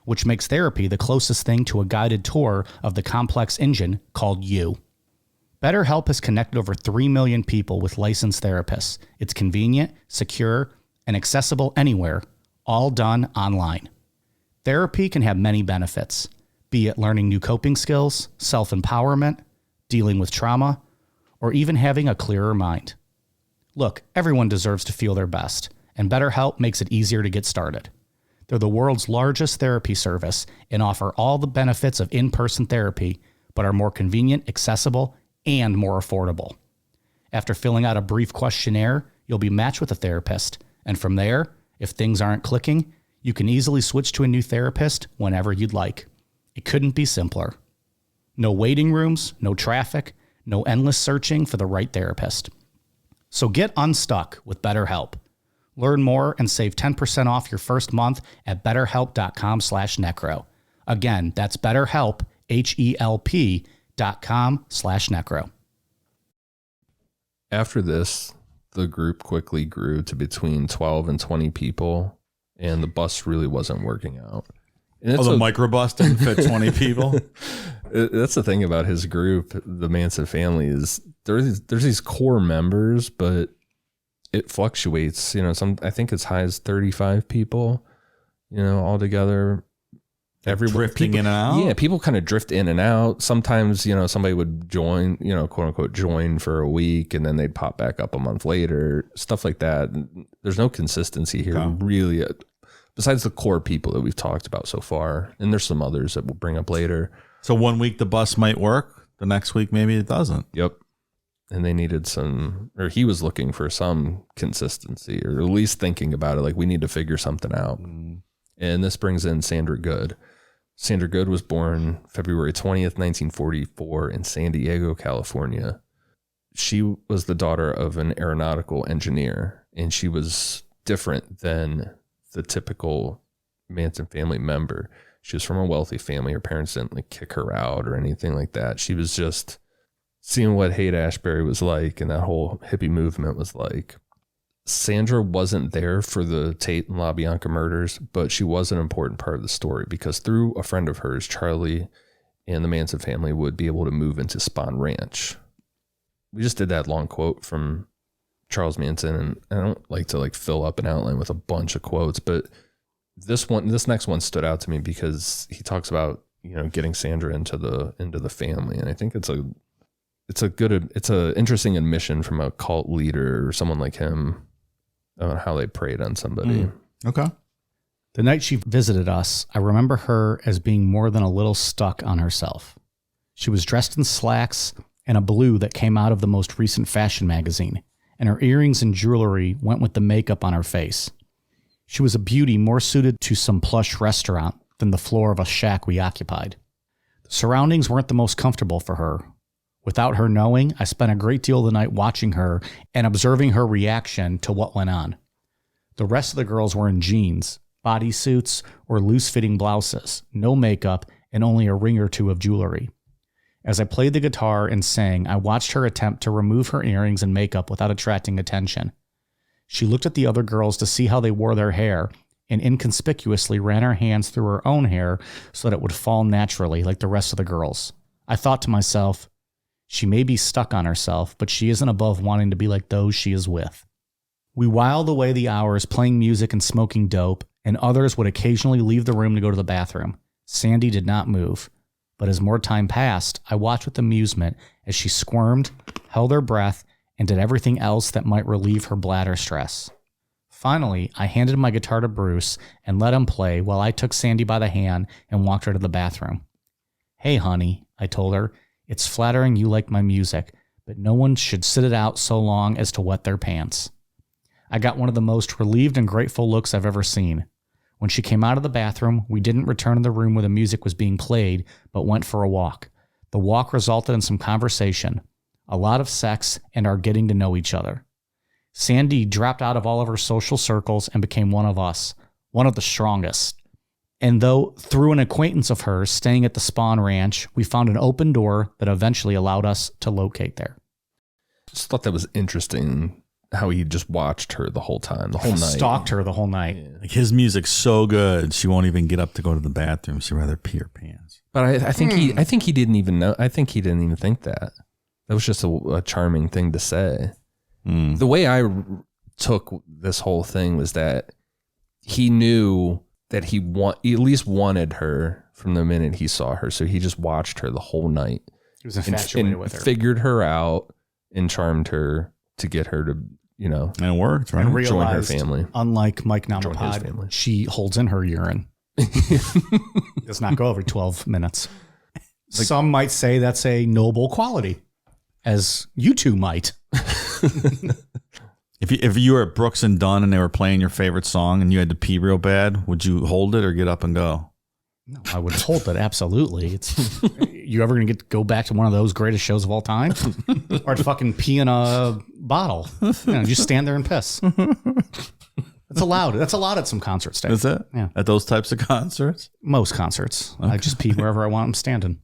which makes therapy the closest thing to a guided tour of the complex engine called you. BetterHelp has connected over 3 million people with licensed therapists. It's convenient, secure, and accessible anywhere, all done online. Therapy can have many benefits, be it learning new coping skills, self-empowerment, dealing with trauma, or even having a clearer mind. Look, everyone deserves to feel their best, and BetterHelp makes it easier to get started. They're the world's largest therapy service and offer all the benefits of in-person therapy, but are more convenient, accessible, and more affordable. After filling out a brief questionnaire, you'll be matched with a therapist, and from there, if things aren't clicking, you can easily switch to a new therapist whenever you'd like. It couldn't be simpler. No waiting rooms, no traffic, no endless searching for the right therapist. So get unstuck with BetterHelp. Learn more and save 10% off your first month at betterhelp.com/necro. Again, that's BetterHelp, HELP.com/necro. After this, the group quickly grew to between 12 and 20 people, and the bus really wasn't working out. And the microbus didn't fit 20 people? That's the thing about his group, the Manson family, is there's these core members, but it fluctuates. You know, I think as high as 35 people, you know, all together. Drifting in and out? Yeah, people kind of drift in and out. Sometimes, you know, somebody would join, you know, quote unquote, join for a week and then they'd pop back up a month later, stuff like that. There's no consistency here, really, besides the core people that we've talked about so far. And there's some others that we'll bring up later. So one week the bus might work, the next week maybe it doesn't. Yep. And they needed he was looking for some consistency, or at least thinking about it, like we need to figure something out. And this brings in Sandra Good. Sandra Good was born February 20th, 1944 in San Diego, California. She was the daughter of an aeronautical engineer, and she was different than the typical Manson family member. She was from a wealthy family. Her parents didn't like kick her out or anything like that. She was just seeing what Haight-Ashbury was like and that whole hippie movement was like. Sandra wasn't there for the Tate and LaBianca murders, but she was an important part of the story because through a friend of hers, Charlie and the Manson family would be able to move into Spahn Ranch. We just did that long quote from Charles Manson, and I don't like to like fill up an outline with a bunch of quotes, but this next one stood out to me because he talks about, you know, getting Sandra into the family, and I think it's an interesting admission from a cult leader or someone like him on how they preyed on somebody. Okay. The night she visited us, I remember her as being more than a little stuck on herself. She was dressed in slacks and a blue that came out of the most recent fashion magazine, and her earrings and jewelry went with the makeup on her face. She was a beauty more suited to some plush restaurant than the floor of a shack we occupied. The surroundings weren't the most comfortable for her. Without her knowing, I spent a great deal of the night watching her and observing her reaction to what went on. The rest of the girls were in jeans, bodysuits, or loose-fitting blouses, no makeup, and only a ring or two of jewelry. As I played the guitar and sang, I watched her attempt to remove her earrings and makeup without attracting attention. She looked at the other girls to see how they wore their hair and inconspicuously ran her hands through her own hair so that it would fall naturally like the rest of the girls. I thought to myself, she may be stuck on herself, but she isn't above wanting to be like those she is with. We whiled away the hours playing music and smoking dope, and others would occasionally leave the room to go to the bathroom. Sandy did not move, but as more time passed, I watched with amusement as she squirmed, held her breath, and did everything else that might relieve her bladder stress. Finally, I handed my guitar to Bruce and let him play while I took Sandy by the hand and walked her to the bathroom. "Hey, honey," I told her, "it's flattering you like my music, but no one should sit it out so long as to wet their pants." I got one of the most relieved and grateful looks I've ever seen. When she came out of the bathroom, we didn't return to the room where the music was being played, but went for a walk. The walk resulted in some conversation, a lot of sex, and our getting to know each other. Sandy dropped out of all of her social circles and became one of us, one of the strongest. And though through an acquaintance of hers staying at the Spahn Ranch, we found an open door that eventually allowed us to locate there. Just thought that was interesting how he just watched her the whole time, the whole night. Stalked her the whole night. Yeah. Like his music's so good, she won't even get up to go to the bathroom. She'd rather pee her pants. But I think he didn't even know. I think he didn't even think that. That was just a charming thing to say. The way I took this whole thing was that he knew that he at least wanted her from the minute he saw her. So he just watched her the whole night. He was infatuated with her. Figured her out and charmed her to get her to, and it worked, right? And join her realized, family. Unlike Mike Namapod, she holds in her urine. Does not go over 12 minutes. Some might say that's a noble quality, as you two might. If you were at Brooks and Dunn and they were playing your favorite song and you had to pee real bad, would you hold it or get up and go? No, I would hold it. Absolutely. You ever going to go back to one of those greatest shows of all time? Or fucking pee in a bottle? Just stand there and piss. That's allowed. That's allowed at some concerts. Dave. Is it? Yeah. At those types of concerts? Most concerts. Okay. I just pee wherever I want. I'm standing.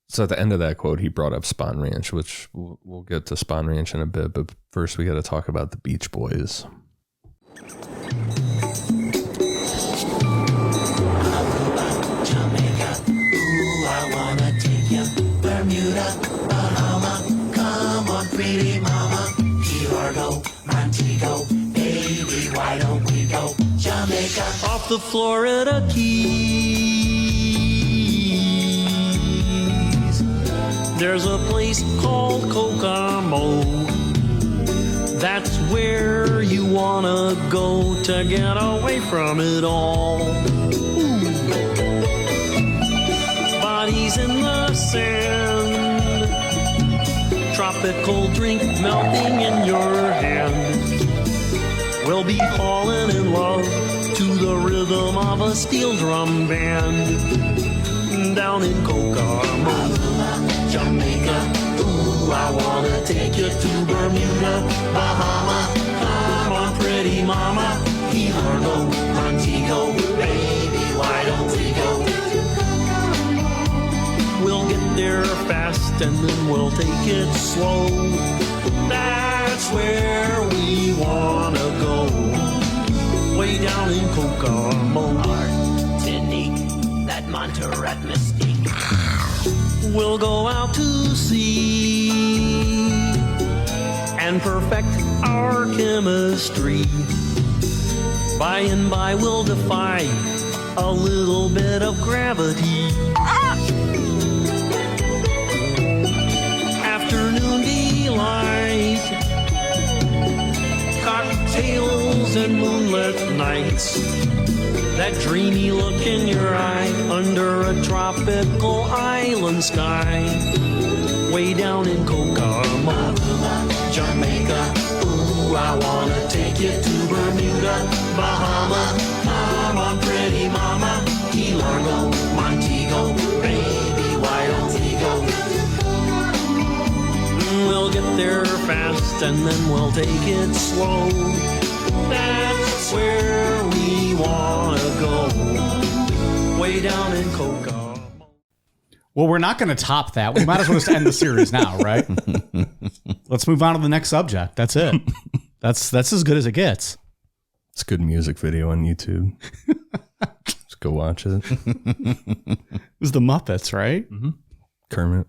So at the end of that quote, he brought up Spawn Ranch, which we'll get to Spawn Ranch in a bit. But first, we got to talk about the Beach Boys. Bermuda, Bahama, come on, pretty mama. Key Largo, Montego, baby, why don't we go Jamaica? Off the Florida Keys, there's a place called Kokomo. That's where you wanna go to get away from it all. Bodies in the sand, tropical drink melting in your hand. We'll be falling in love to the rhythm of a steel drum band. Down in Kokomo, Jamaica, ooh, I wanna take you to Bermuda, Bahama. Come on, pretty mama, Key Largo, Montego, baby, why don't we go? We'll get there fast and then we'll take it slow. That's where we wanna go. Way down in Kokomo, Martinique, that Montserrat Mystique. We'll go out to sea and perfect our chemistry. By and by we'll defy a little bit of gravity. Afternoon delight, cocktails and moonlit nights, that dreamy look in your eye under a tropical island sky. Way down in Kokomo, Jamaica, ooh, I wanna take you to Bermuda, Bahama. Come on, pretty mama, Key Largo, Montego, baby, why don't we go? We'll get there fast and then we'll take it slow. That's where we wanna go. Way down in Kokomo. Well, we're not going to top that. We might as well just end the series now, right? Let's move on to the next subject. That's it. That's as good as it gets. It's a good music video on YouTube. Just go watch it. It was the Muppets, right? Mm-hmm. Kermit,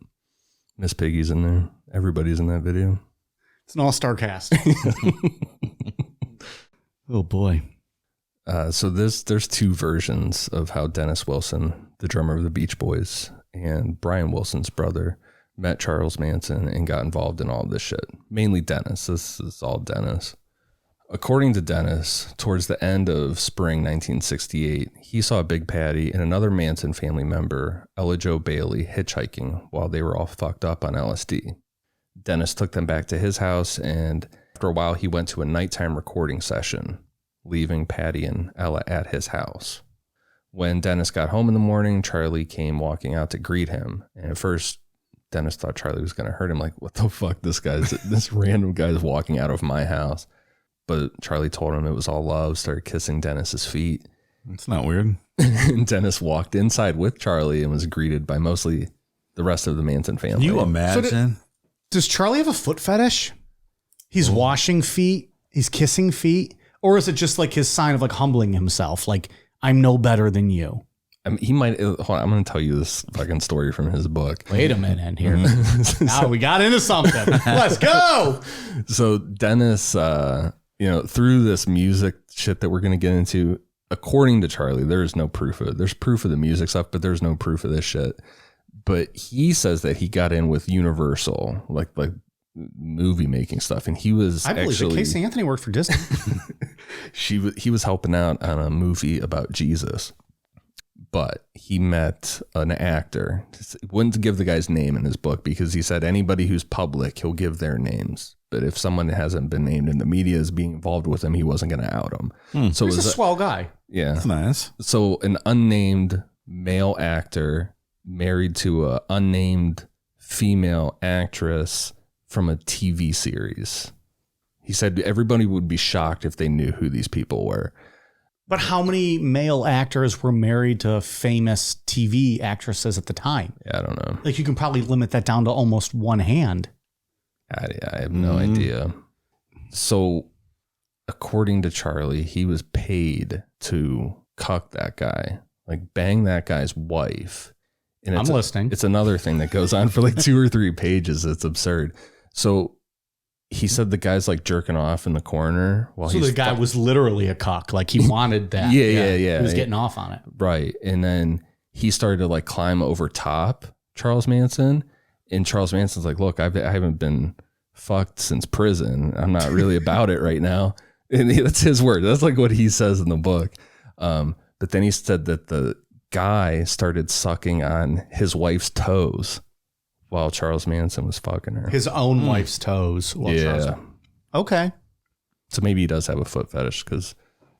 Miss Piggy's in there. Everybody's in that video. It's an all-star cast. Oh boy. So there's two versions of how Dennis Wilson, the drummer of the Beach Boys, and Brian Wilson's brother met Charles Manson and got involved in all this shit. Mainly Dennis. This is all Dennis. According to Dennis, towards the end of spring 1968, he saw Big Patty and another Manson family member, Ella Jo Bailey, hitchhiking while they were all fucked up on LSD. Dennis took them back to his house, and after a while, he went to a nighttime recording session, leaving Patty and Ella at his house. When Dennis got home in the morning, Charlie came walking out to greet him. And at first, Dennis thought Charlie was going to hurt him. Like, what the fuck? This random guy is walking out of my house. But Charlie told him it was all love, started kissing Dennis's feet. It's not weird. And Dennis walked inside with Charlie and was greeted by mostly the rest of the Manson family. Can you imagine? Does Charlie have a foot fetish? He's washing feet, he's kissing feet, or is it just like his sign of like humbling himself? Like, I'm no better than you. I mean, he might. Hold on, I'm going to tell you this fucking story from his book. Wait a minute here. Now we got into something. Let's go. So Dennis, through this music shit that we're going to get into, according to Charlie, there is no proof of it. There's proof of the music stuff, but there's no proof of this shit. But he says that he got in with Universal, like movie making stuff, and he was. I believe that Casey Anthony worked for Disney. He was helping out on a movie about Jesus. But he met an actor. Wouldn't give the guy's name in his book because he said anybody who's public, he'll give their names. But if someone hasn't been named in the media is being involved with him, he wasn't going to out him. So he's a swell guy. Yeah. That's nice. So an unnamed male actor married to a unnamed female actress from a TV series. He said everybody would be shocked if they knew who these people were. But how many male actors were married to famous TV actresses at the time? Yeah, I don't know. Like you can probably limit that down to almost one hand. I have no idea. So according to Charlie, he was paid to cuck that guy, like bang that guy's wife. And I'm listening. It's another thing that goes on for like 2 or 3 pages. It's absurd. So he said the guy's like jerking off in the corner while the guy was literally a cuck. Like he wanted that. Yeah. He was getting off on it. Right. And then he started to like climb over top Charles Manson. And Charles Manson's like, look, I haven't been fucked since prison. I'm not really about it right now. And that's his word. That's like what he says in the book. But then he said that the guy started sucking on his wife's toes while Charles Manson was fucking her. His own wife's toes. Yeah. Okay. So maybe he does have a foot fetish because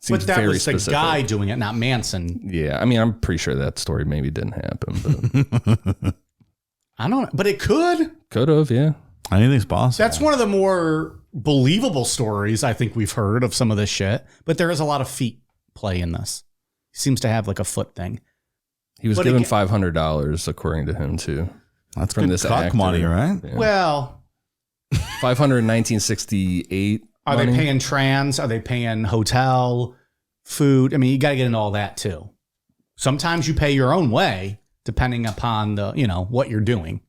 but that very was the specific. guy doing it, not Manson. Yeah. I mean, I'm pretty sure that story maybe didn't happen. But I don't know. But it could. Could have, yeah. Anything's possible. That's one of the more believable stories I think we've heard of some of this shit. But there is a lot of feet play in this. He seems to have like a foot thing. He was given $500 according to him too. That's from good this cock actor. money, right? Yeah. Well, 500 in 1968. Are money? they paying trans? Are they paying hotel, food? I mean, you got to get into all that too. Sometimes you pay your own way depending upon the, what you're doing.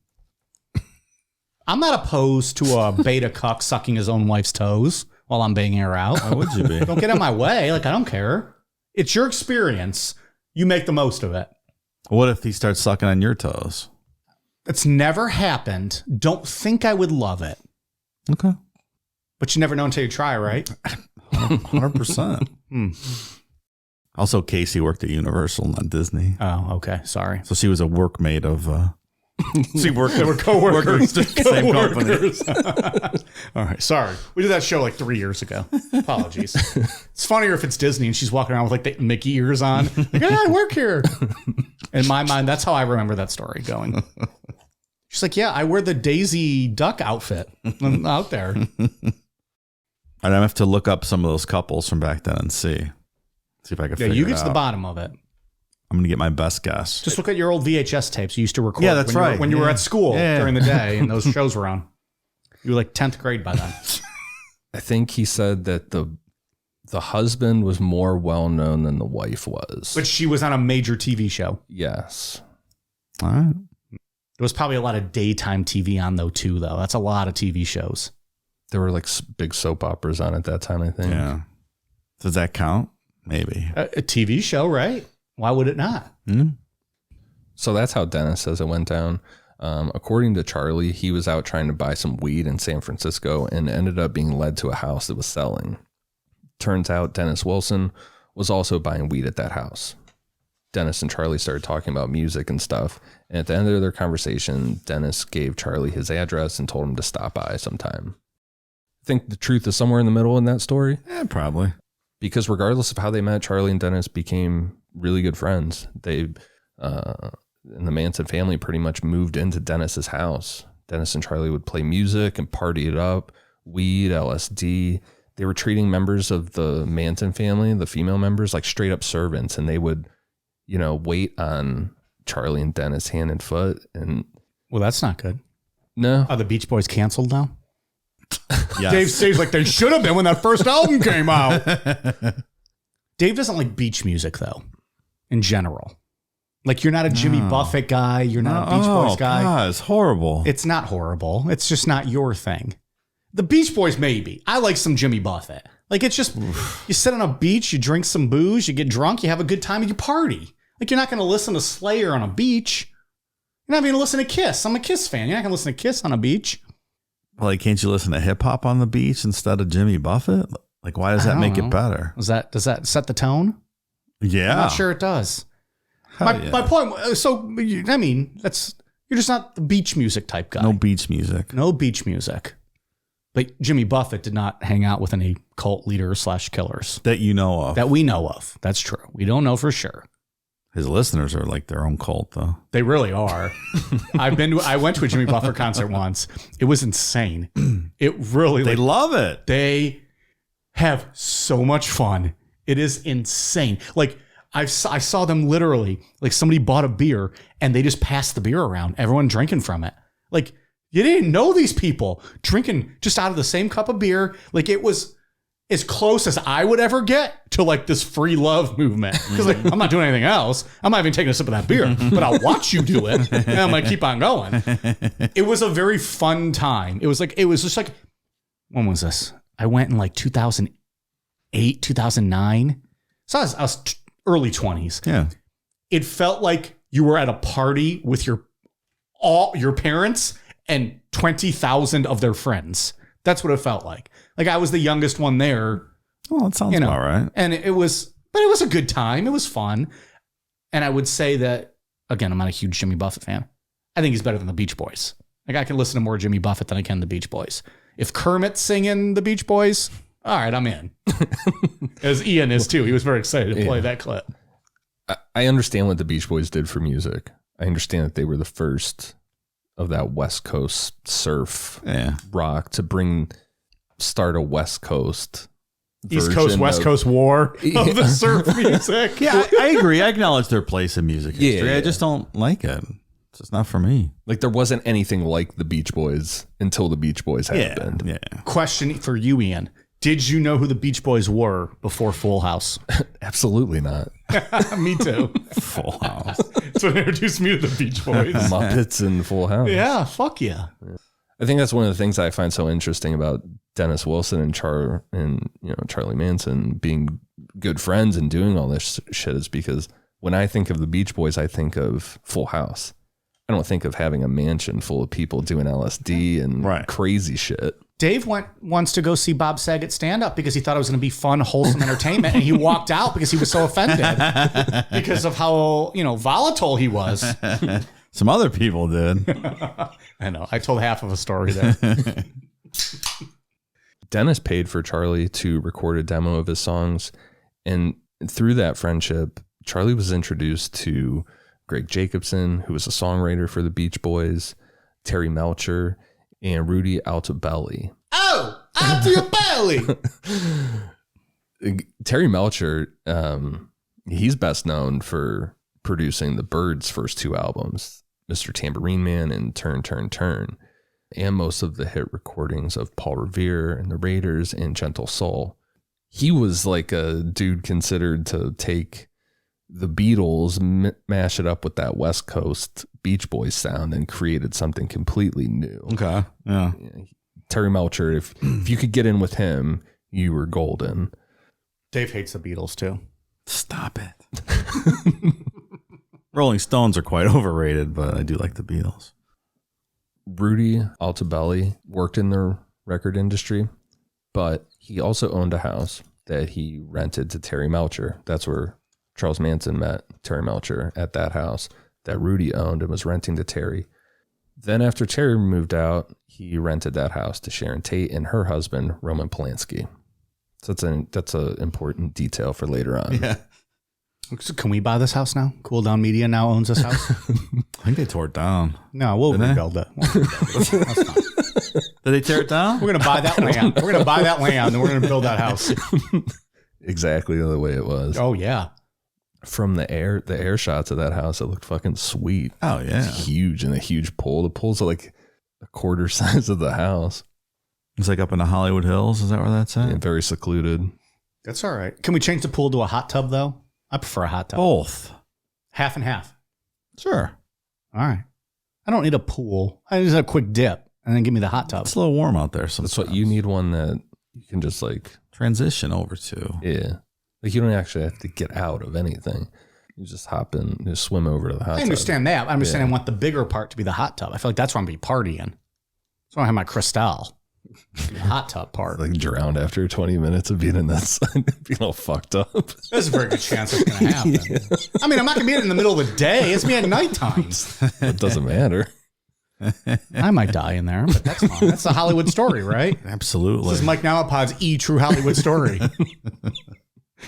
I'm not opposed to a beta cuck sucking his own wife's toes while I'm banging her out. Why would you be? Don't get in my way. Like, I don't care. It's your experience. You make the most of it. What if he starts sucking on your toes? It's never happened. Don't think I would love it. Okay. But you never know until you try, right? 100%. Also, Casey worked at Universal, not Disney. Oh, okay. Sorry. So she was a workmate of... They were co-workers. Same company. All right. Sorry. We did that show like 3 years ago. Apologies. It's funnier if it's Disney and she's walking around with like the Mickey ears on. Like, yeah, I work here. In my mind, that's how I remember that story going. She's like, yeah, I wear the Daisy Duck outfit. I'm out there. I'd have to look up some of those couples from back then and see if I could figure it out. You get to the bottom of it. I'm going to get my best guess. Just look at your old VHS tapes you used to record. Yeah, that's right. When you were at school Yeah. during the day and those shows were on. You were like 10th grade by then. I think he said that the husband was more well known than the wife was. But she was on a major TV show. Yes. All right. There was probably a lot of daytime TV on though too, though. That's a lot of TV shows. There were like big soap operas on at that time, I think. Yeah. Does that count? Maybe. A TV show, right? Why would it not? Mm-hmm. So that's how Dennis says it went down. According to Charlie, he was out trying to buy some weed in San Francisco and ended up being led to a house that was selling. Turns out Dennis Wilson was also buying weed at that house. Dennis and Charlie started talking about music and stuff. And at the end of their conversation, Dennis gave Charlie his address and told him to stop by sometime. I think the truth is somewhere in the middle in that story. Yeah, probably. Because regardless of how they met, Charlie and Dennis became really good friends. They, and the Manson family pretty much moved into Dennis's house. Dennis and Charlie would play music and party it up, weed, LSD. They were treating members of the Manson family, the female members, like straight up servants. And they would, wait on Charlie and Dennis hand and foot. And Well, that's not good. no, Are the Beach Boys canceled now? Yes. Dave says like they should have been when that first album came out. Dave doesn't like beach music though, in general. Like, you're not a Jimmy Buffett guy. You're not a Beach Boys guy. God, it's horrible. It's not horrible. It's just not your thing. The Beach Boys, maybe. I like some Jimmy Buffett. Like, it's just, you sit on a beach, you drink some booze, you get drunk, you have a good time, and you party. Like, you're not going to listen to Slayer on a beach. You're not even going to listen to Kiss. I'm a Kiss fan. You're not going to listen to Kiss on a beach. Like, can't you listen to hip hop on the beach instead of Jimmy Buffett? Like, why does that make it better? Does that set the tone? Yeah. I'm not sure it does. My point, so, I mean, you're just not the beach music type guy. No beach music. No beach music. But Jimmy Buffett did not hang out with any cult leaders / killers. That you know of. That we know of. That's true. We don't know for sure. His listeners are like their own cult, though. They really are. I went to a Jimmy Buffett concert once. It was insane. It really. They love it. They have so much fun. It is insane. Like, I saw them literally, like, somebody bought a beer and they just passed the beer around. Everyone drinking from it. Like, you didn't know these people drinking just out of the same cup of beer. Like, it was as close as I would ever get to, like, this free love movement. Because, like, I'm not doing anything else. I'm not even taking a sip of that beer, but I'll watch you do it. And I'm going to keep on going. It was a very fun time. It was just like, when was this? I went in like 2008, 2009. So I was early 20s. Yeah. It felt like you were at a party with all your parents and 20,000 of their friends. That's what it felt like. Like, I was the youngest one there. Well, it sounds all right. And it was a good time. It was fun. And I would say that, again, I'm not a huge Jimmy Buffett fan. I think he's better than the Beach Boys. Like, I can listen to more Jimmy Buffett than I can the Beach Boys. If Kermit's singing the Beach Boys, all right, I'm in. As Ian is too. He was very excited to play that clip. I understand what the Beach Boys did for music. I understand that they were the first of that West Coast surf rock to start a West Coast East Coast, West Coast war of the surf music. Yeah, I agree. I acknowledge their place in music history. Yeah. I just don't like it. It's just not for me. Like, there wasn't anything like the Beach Boys until the Beach Boys happened. Yeah. Question for you, Ian. Did you know who the Beach Boys were before Full House? Absolutely not. Me too. Full House. That's what introduced me to the Beach Boys. Muppets and Full House. Yeah, fuck yeah. I think that's one of the things I find so interesting about Dennis Wilson and Charlie Manson being good friends and doing all this shit is because when I think of the Beach Boys, I think of Full House. I don't think of having a mansion full of people doing LSD and crazy shit. Dave wants to go see Bob Saget stand up because he thought it was going to be fun, wholesome entertainment. And he walked out because he was so offended because of how, volatile he was. Some other people did. I know. I told half of a story there. Dennis paid for Charlie to record a demo of his songs. And through that friendship, Charlie was introduced to Greg Jacobson, who was a songwriter for the Beach Boys, Terry Melcher, and Rudy Altobelli. Oh, Altobelli! Terry Melcher, he's best known for producing the Byrds' first two albums, Mr. Tambourine Man and Turn, Turn, Turn, and most of the hit recordings of Paul Revere and the Raiders and Gentle Soul. He was like a dude considered to take the Beatles, mash it up with that West Coast Beach Boys sound and created something completely new. Okay. Yeah. Terry Melcher, if you could get in with him, you were golden. Dave hates the Beatles too. Stop it. Rolling Stones are quite overrated, but I do like the Beatles. Rudy Altobelli worked in the record industry, but he also owned a house that he rented to Terry Melcher. That's where Charles Manson met Terry Melcher, at that house that Rudy owned and was renting to Terry. Then after Terry moved out, he rented that house to Sharon Tate and her husband, Roman Polanski. So that's an important detail for later on. Yeah. So can we buy this house now? Cool Down Media now owns this house. I think they tore it down. No, we'll rebuild it. That's fine. Did they tear it down? We're going to buy that land. We're going to buy that land and we're going to build that house. Exactly the way it was. Oh, yeah. From the air shots of that house, it looked fucking sweet. Oh, yeah. It's huge, and a huge pool. The pool's like a quarter size of the house. It's like up in the Hollywood Hills. Is that where that's at? Yeah, very secluded. That's all right. Can we change the pool to a hot tub, though? I prefer a hot tub. Both. Half and half. Sure. All right. I don't need a pool. I just a quick dip and then give me the hot tub. It's a little warm out there. Sometimes. That's what you need, one that you can just like transition over to. Yeah. Like you don't actually have to get out of anything. You just hop in, just swim over to the hot tub. I understand that. I'm just saying I want the bigger part to be the hot tub. I feel like that's where I'm going to be partying. So I have my Cristal. The hot tub part. Like drowned after 20 minutes of being in that sun, being all fucked up. There's a very good chance it's going to happen. Yeah. I mean, I'm not going to be in the middle of the day. It's me at nighttime. It doesn't matter. I might die in there, but that's fine. That's a Hollywood story, right? Absolutely. This is Mike Nalapod's true Hollywood story.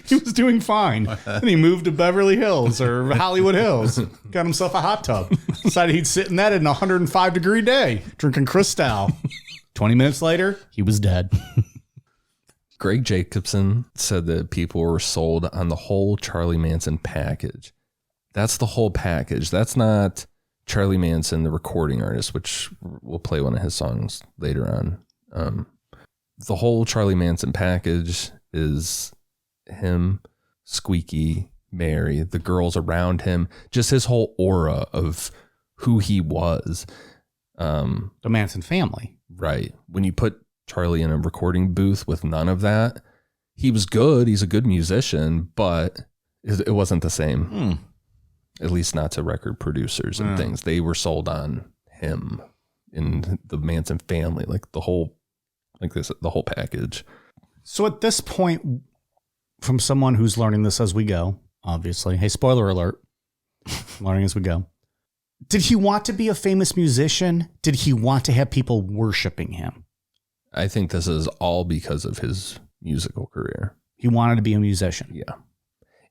He was doing fine. And he moved to Beverly Hills or Hollywood Hills. Got himself a hot tub. Decided he'd sit in that in a 105-degree day, drinking Cristal. 20 minutes later, he was dead. Greg Jacobson said that people were sold on the whole Charlie Manson package. That's the whole package. That's not Charlie Manson, the recording artist, which we'll play one of his songs later on. The whole Charlie Manson package is him, Squeaky, Mary, the girls around him, just his whole aura of who he was. The Manson family. Right. When you put Charlie in a recording booth with none of that, he was good. He's a good musician, but it wasn't the same. At least not to record producers and things. They were sold on him in the Manson family, like the whole package. So at this point, from someone who's learning this as we go, obviously, hey, spoiler alert, learning as we go. Did he want to be a famous musician? Did he want to have people worshiping him? I think this is all because of his musical career. He wanted to be a musician. Yeah.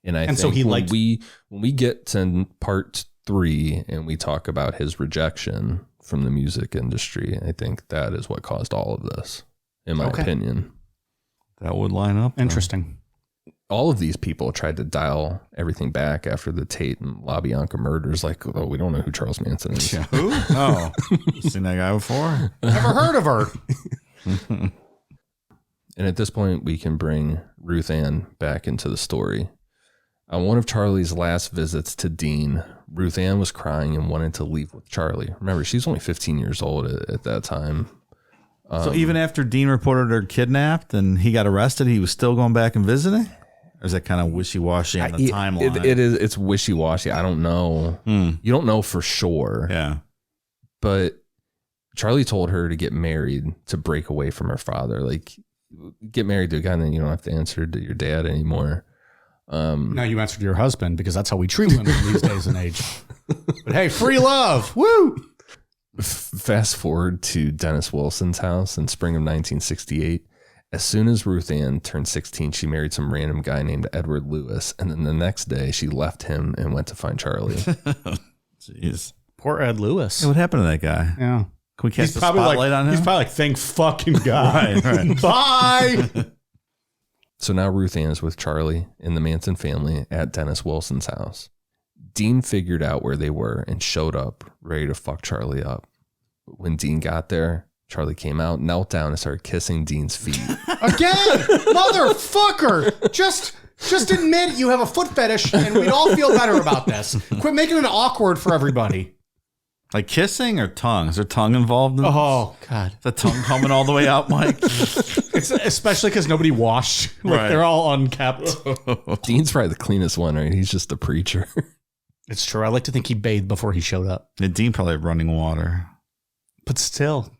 And I think so when we get to part 3 and we talk about his rejection from the music industry, I think that is what caused all of this, in my opinion. That would line up. Interesting. All of these people tried to dial everything back after the Tate and LaBianca murders. Like, oh, we don't know who Charles Manson is. Yeah. Who? Oh, seen that guy before? Never heard of her. And at this point, we can bring Ruth Ann back into the story. On one of Charlie's last visits to Dean, Ruth Ann was crying and wanted to leave with Charlie. Remember, she's only 15 years old at that time. So even after Dean reported her kidnapped and he got arrested, he was still going back and visiting? Or is that kind of wishy-washy on the timeline? It's wishy-washy. I don't know. You don't know for sure. Yeah. But Charlie told her to get married to break away from her father. Like, get married to a guy and then you don't have to answer to your dad anymore. Now you answer to your husband because that's how we treat women these days and age. But hey, free love. Woo! Fast forward to Dennis Wilson's house in spring of 1968. As soon as Ruth Ann turned 16, she married some random guy named Edward Lewis. And then the next day she left him and went to find Charlie. Jeez. Poor Ed Lewis. Hey, what happened to that guy? Yeah. Can we cast the spotlight on him? He's probably like, thank fucking God. Right. Bye. So now Ruth Ann is with Charlie and the Manson family at Dennis Wilson's house. Dean figured out where they were and showed up ready to fuck Charlie up. When Dean got there, Charlie came out, knelt down, and started kissing Dean's feet. Again, motherfucker. Just admit you have a foot fetish and we'd all feel better about this. Quit making it awkward for everybody. Like kissing or tongue? Is there tongue involved in this? Oh, God. Is the tongue coming all the way out, Mike? It's especially because nobody washed. Like, Right. they're all unkept. Dean's probably the cleanest one, right? He's just a preacher. It's true. I like to think he bathed before he showed up. Yeah, Dean probably had running water. But still.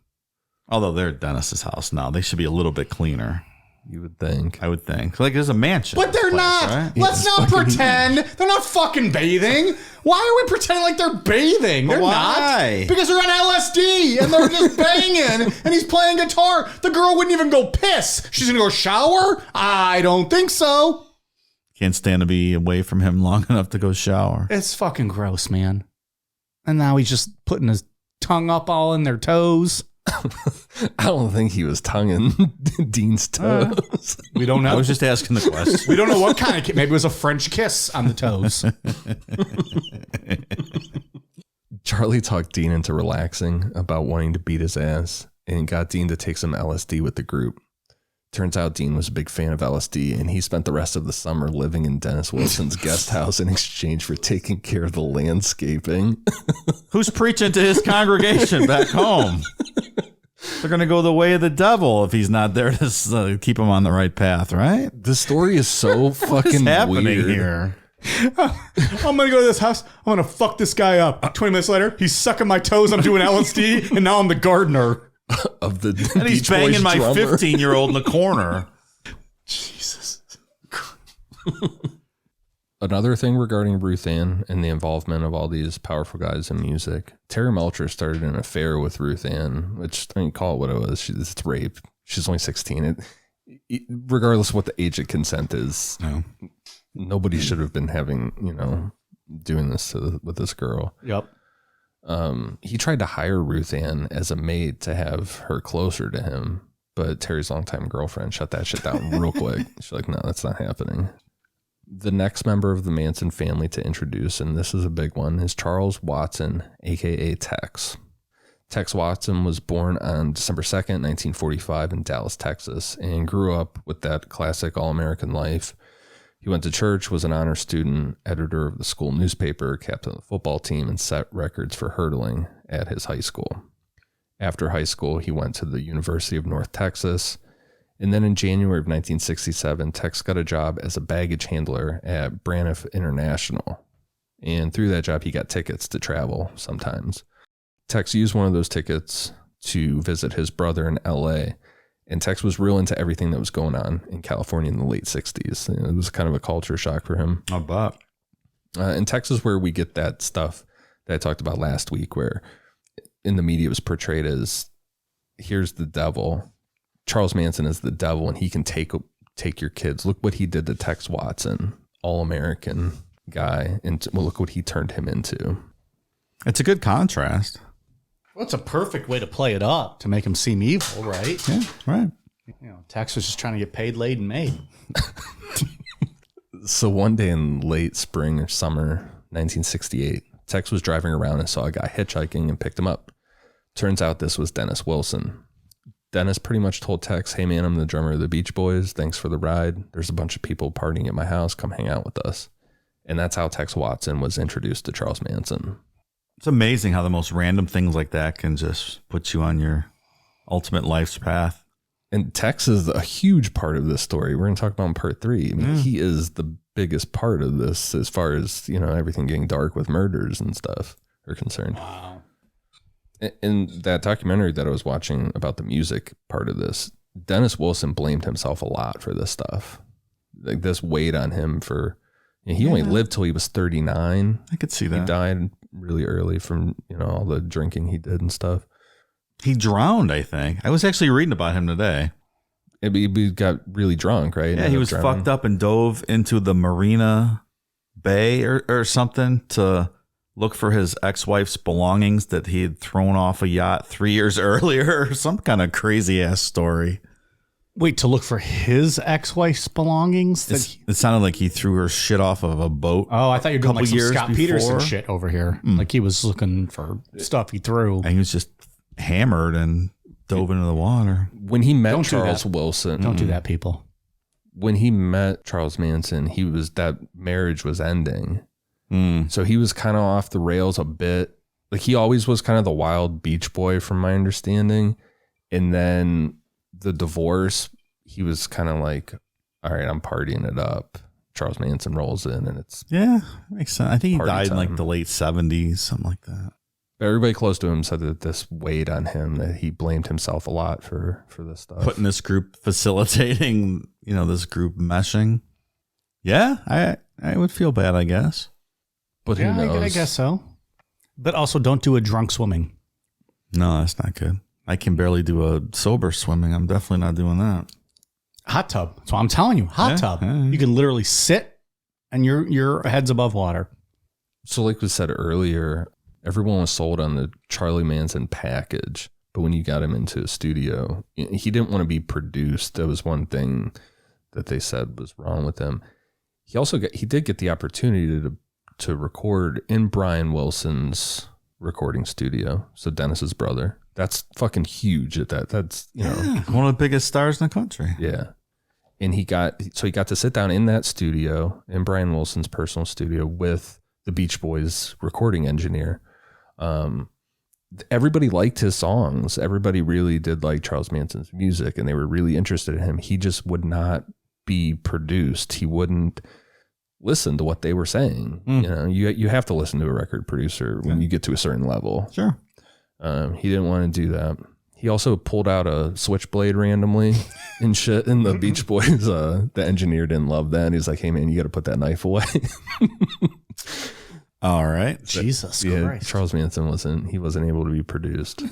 Although they're at Dennis's house now. They should be a little bit cleaner, You would think. I would think. Like there's a mansion. But they're place, not. right? Let's not pretend. They're not fucking bathing. Why are we pretending like they're bathing? They're why? not. Because they're on LSD and they're just banging and he's playing guitar. The girl wouldn't even go piss. She's going to go shower? I don't think so. Can't stand to be away from him long enough to go shower. It's fucking gross, man. And now he's just putting his tongue up all in their toes. I don't think he was tonguing Dean's toes. We don't know. I was just asking the question. We don't know what kind of kiss. Maybe it was a French kiss on the toes. Charlie talked Dean into relaxing about wanting to beat his ass and got Dean to take some LSD with the group. Turns out Dean was a big fan of LSD, and he spent the rest of the summer living in Dennis Wilson's guest house in exchange for taking care of the landscaping. Who's preaching to his congregation back home? They're going to go the way of the devil if he's not there to keep him on the right path, right? The story is so fucking happening weird here. I'm going to go to this house. I'm going to fuck this guy up. 20 minutes later, he's sucking my toes. I'm doing LSD, and now I'm the gardener. Of the And he's Beach banging Boys my drummer. 15-year-old in the corner. Jesus. Another thing regarding Ruth Ann and the involvement of all these powerful guys in music, Terry Melcher started an affair with Ruth Ann, which, I mean, call it what it was. It's rape. She's only 16. Regardless of what the age of consent is, nobody should have been having, doing this with this girl. Yep. He tried to hire Ruth Ann as a maid to have her closer to him, but Terry's longtime girlfriend shut that shit down real quick. She's like, no, that's not happening. The next member of the Manson family to introduce, and this is a big one, is Charles Watson, aka Tex. Tex Watson was born on December 2nd, 1945 in Dallas, Texas, and grew up with that classic all-American life. He went to church, was an honor student, editor of the school newspaper, captain of the football team, and set records for hurdling at his high school. After high school, he went to the University of North Texas. And then in January of 1967, Tex got a job as a baggage handler at Braniff International. And through that job, he got tickets to travel sometimes. Tex used one of those tickets to visit his brother in LA. And Tex was real into everything that was going on in California in the late 60s. It was kind of a culture shock for him. I bet. And Texas is where we get that stuff that I talked about last week, where in the media it was portrayed as, here's the devil. Charles Manson is the devil, and he can take your kids. Look what he did to Tex Watson, all-American guy, and look what he turned him into. It's a good contrast. Well, it's a perfect way to play it up, to make him seem evil, right? Yeah, right. Tex was just trying to get paid, laid, and made. So one day in late spring or summer 1968, Tex was driving around and saw a guy hitchhiking and picked him up. Turns out this was Dennis Wilson. Dennis pretty much told Tex, hey man, I'm the drummer of the Beach Boys. Thanks for the ride. There's a bunch of people partying at my house. Come hang out with us. And that's how Tex Watson was introduced to Charles Manson. It's amazing how the most random things like that can just put you on your ultimate life's path. And Tex is a huge part of this story. We're going to talk about in part 3. I mean, he is the biggest part of this as far as, everything getting dark with murders and stuff are concerned. Wow. In that documentary that I was watching about the music part of this, Dennis Wilson blamed himself a lot for this stuff. Like, this weighed on him for, he only lived till he was 39. I could see that. He died really early from, all the drinking he did and stuff. He drowned, I think. I was actually reading about him today. He got really drunk, right? Yeah, he was fucked up and dove into the Marina Bay or something to look for his ex-wife's belongings that he had thrown off a yacht 3 years earlier, or some kind of crazy ass story. Wait, to look for his ex-wife's belongings? It sounded like he threw her shit off of a boat. Oh, I thought you were doing like some years Scott before. Peterson shit over here. Like he was looking for stuff he threw. And he was just hammered and dove into the water. When he met Don't do Charles that. Wilson. Don't do that, people. When he met Charles Manson, that marriage was ending. So he was kind of off the rails a bit. Like, he always was kind of the wild beach boy from my understanding. And then the divorce, he was kind of like, all right, I'm partying it up. Charles Manson rolls in and it's... Yeah, makes sense. I think he Party died in like time. the late 70s, something like that. Everybody close to him said that this weighed on him, that he blamed himself a lot for this stuff. Putting this group, facilitating, this group meshing. Yeah, I would feel bad, I guess. But who Yeah, knows? I guess so. But also, don't do a drunk swimming. No, that's not good. I can barely do a sober swimming. I'm definitely not doing that. Hot tub. So I'm telling you, hot tub. You can literally sit and your head's above water. So like we said earlier, everyone was sold on the Charlie Manson package. But when you got him into a studio, he didn't want to be produced. That was one thing that they said was wrong with him. He did get the opportunity to record in Brian Wilson's recording studio. So Dennis's brother. That's fucking huge at that. That's, you know, one of the biggest stars in the country. Yeah. And he got to sit down in that studio, in Brian Wilson's personal studio, with the Beach Boys recording engineer. Everybody liked his songs. Everybody really did like Charles Manson's music, and they were really interested in him. He just would not be produced. He wouldn't listen to what they were saying. You know, you have to listen to a record producer when you get to a certain level. Sure. He didn't want to do that. He also pulled out a switchblade randomly and shit. And the Beach Boys, the engineer didn't love that. He's like, "Hey man, you got to put that knife away." All right. Jesus yeah, Christ. Charles Manson wasn't able to be produced.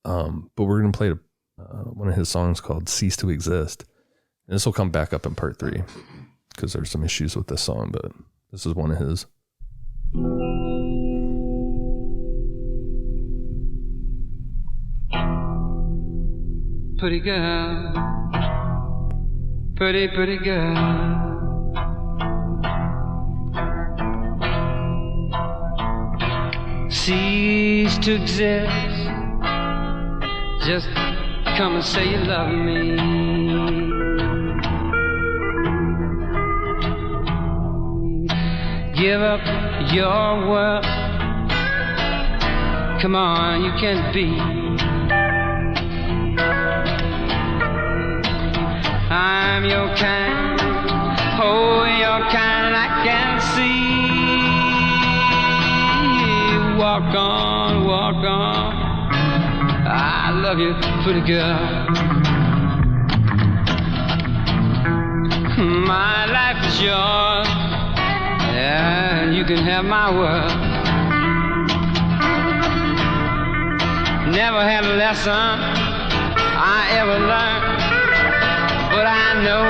But we're gonna play one of his songs called "Cease to Exist." And this will come back up in part 3 because there's some issues with this song, but this is one of his. Pretty girl, pretty girl. Cease to exist. Just come and say you love me. Give up your world. Come on, you can't be. I'm your kind, oh, your kind I can see. Walk on, walk on. I love you, pretty girl. My life is yours. Yeah, you can have my world. Never had a lesson I ever learned. But I know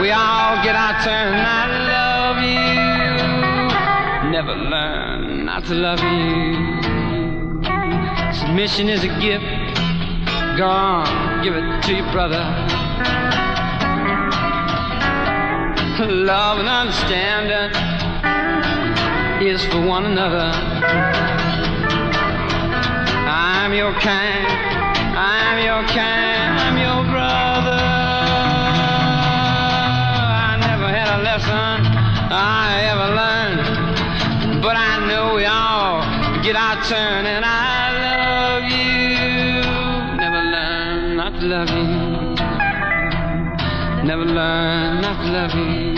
we all get our turn. I love you. Never learn not to love you. Submission is a gift. Go on, give it to your brother. Love and understanding is for one another. I'm your kind. I'm your kind. I'm your brother. I ever learned, but I know we all get our turn, and I love you. Never learn not to love you. Never learn not to love you.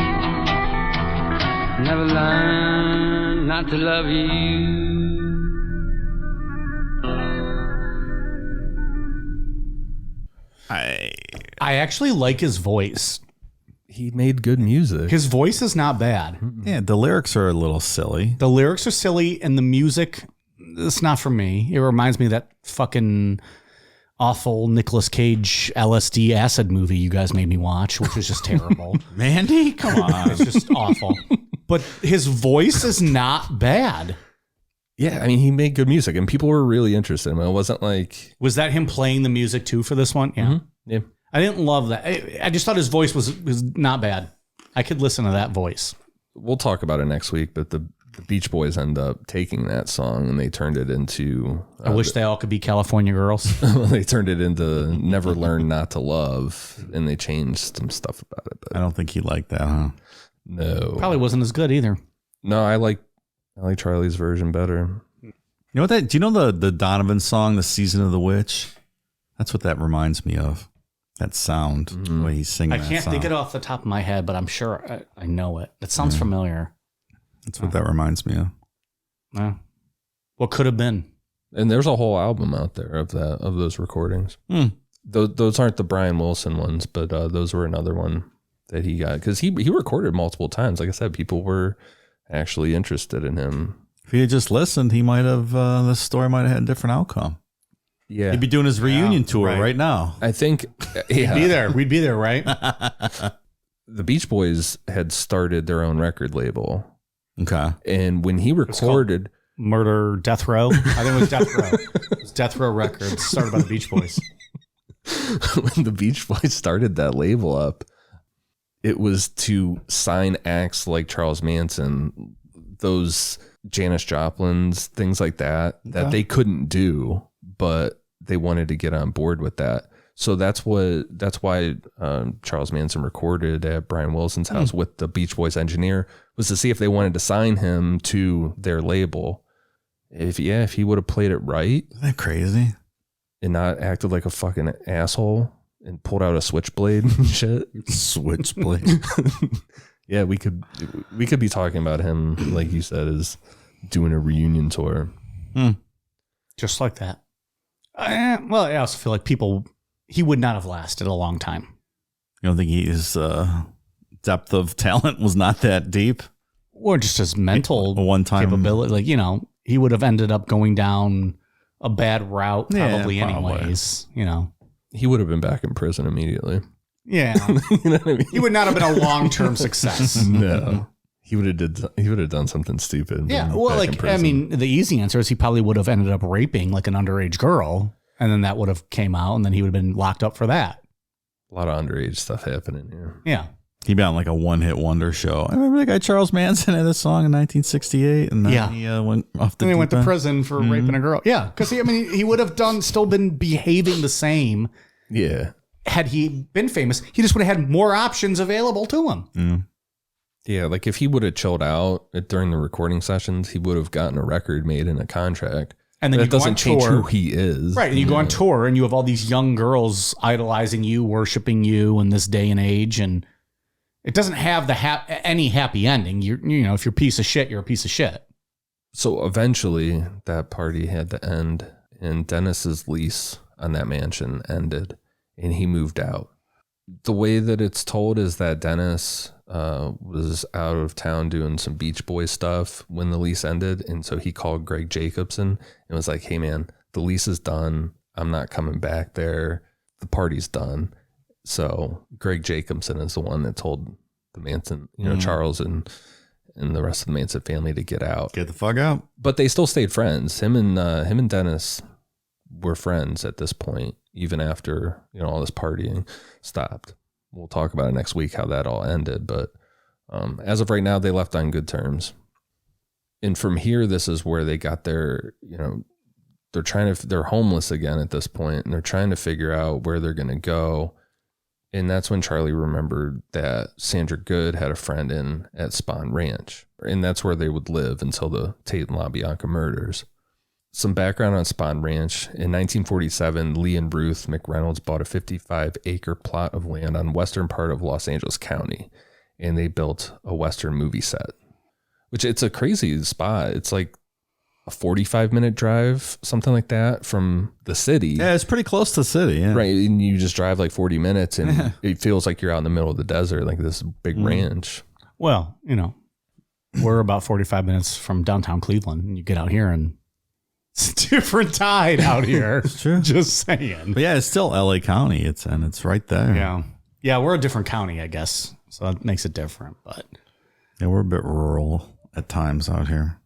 Never learn not to love you. I actually like his voice. He made good music. His voice is not bad. Yeah, the lyrics are a little silly. The lyrics are silly, and the music, it's not for me. It reminds me of that fucking awful Nicolas Cage LSD acid movie you guys made me watch, which was just terrible. Mandy, come on. It's just awful. But his voice is not bad. Yeah, I mean, he made good music, and people were really interested in him. It wasn't like... Was that him playing the music, too, for this one? Yeah. Mm-hmm. Yeah. I didn't love that. I just thought his voice was not bad. I could listen to that voice. We'll talk about it next week, but the Beach Boys end up taking that song and they turned it into... I wish they all could be California girls. They turned it into Never Learn Not to Love, and they changed some stuff about it. But I don't think he liked that, huh? No. Probably wasn't as good either. No, I like Charlie's version better. You know what that? Do you know the Donovan song, "The Season of the Witch"? That's what that reminds me of. That sound, the way he's singing. I can't think it off the top of my head, but I'm sure I know it. It sounds familiar. That's what that reminds me of. What could have been? And there's a whole album out there of those recordings. Those aren't the Brian Wilson ones, but those were another one that he got because he recorded multiple times. Like I said, people were actually interested in him. If he had just listened, he might have the story might have had a different outcome. Yeah, he'd be doing his reunion tour right now. I think We'd be there, right? The Beach Boys had started their own record label. Okay, and when he recorded Murder Death Row, I think it was Death Row. It was Death Row Records, started by the Beach Boys. When the Beach Boys started that label up, it was to sign acts like Charles Manson, those Janis Joplins, things like that they couldn't do. but they wanted to get on board with that. So that's why Charles Manson recorded at Brian Wilson's house with the Beach Boys engineer, was to see if they wanted to sign him to their label. If he would have played it right. Isn't that crazy? And not acted like a fucking asshole and pulled out a switchblade and shit. Switchblade. Yeah, we could be talking about him, like you said, as doing a reunion tour. Just like that. Well, I also feel like he would not have lasted a long time. You don't think his depth of talent was not that deep? Or just his mental one-time capability. Like, he would have ended up going down a bad route probably Yeah, anyways, He would have been back in prison immediately. Yeah. You know what I mean? He would not have been a long-term success. No. He would have done something stupid. Yeah. Well, the easy answer is he probably would have ended up raping like an underage girl, and then that would have came out, and then he would have been locked up for that. A lot of underage stuff happening here. Yeah. He'd been on like a one-hit wonder show. I remember the guy Charles Manson had a song in 1968, and then he went off the. And he went to deep end. prison for raping a girl. Yeah, because he would have still been behaving the same. Yeah. Had he been famous, he just would have had more options available to him. Yeah, like if he would have chilled out during the recording sessions, he would have gotten a record made in a contract. And then that doesn't change who he is. Right. And you go on tour and you have all these young girls idolizing you, worshiping you in this day and age. And it doesn't have any happy ending. If you're a piece of shit, you're a piece of shit. So eventually that party had to end, and Dennis's lease on that mansion ended, and he moved out. The way that it's told is that Dennis was out of town doing some Beach Boys stuff when the lease ended. And so he called Greg Jacobson and was like, hey man, the lease is done. I'm not coming back there. The party's done. So Greg Jacobson is the one that told the Manson, Charles and the rest of the Manson family to get out. Get the fuck out. But they still stayed friends. Him and Dennis were friends at this point, even after, all this partying stopped. We'll talk about it next week, how that all ended. But as of right now, they left on good terms. And from here, this is where they got their, they're homeless again at this point, and they're trying to figure out where they're going to go. And that's when Charlie remembered that Sandra Good had a friend in at Spahn Ranch. And that's where they would live until the Tate and LaBianca murders. Some background on Spahn Ranch. In 1947, Lee and Ruth McReynolds bought a 55-acre plot of land on western part of Los Angeles County, and they built a western movie set, which it's a crazy spot. It's like a 45-minute drive, something like that, from the city. Yeah, it's pretty close to the city. Yeah. Right, and you just drive like 40 minutes, and it feels like you're out in the middle of the desert, like this big ranch. Well, we're about 45 minutes from downtown Cleveland, and you get out here and it's a different tide out here. It's true. Just saying. But yeah, it's still LA County. It's right there. Yeah. Yeah, we're a different county, I guess. So that makes it different. But yeah, we're a bit rural at times out here.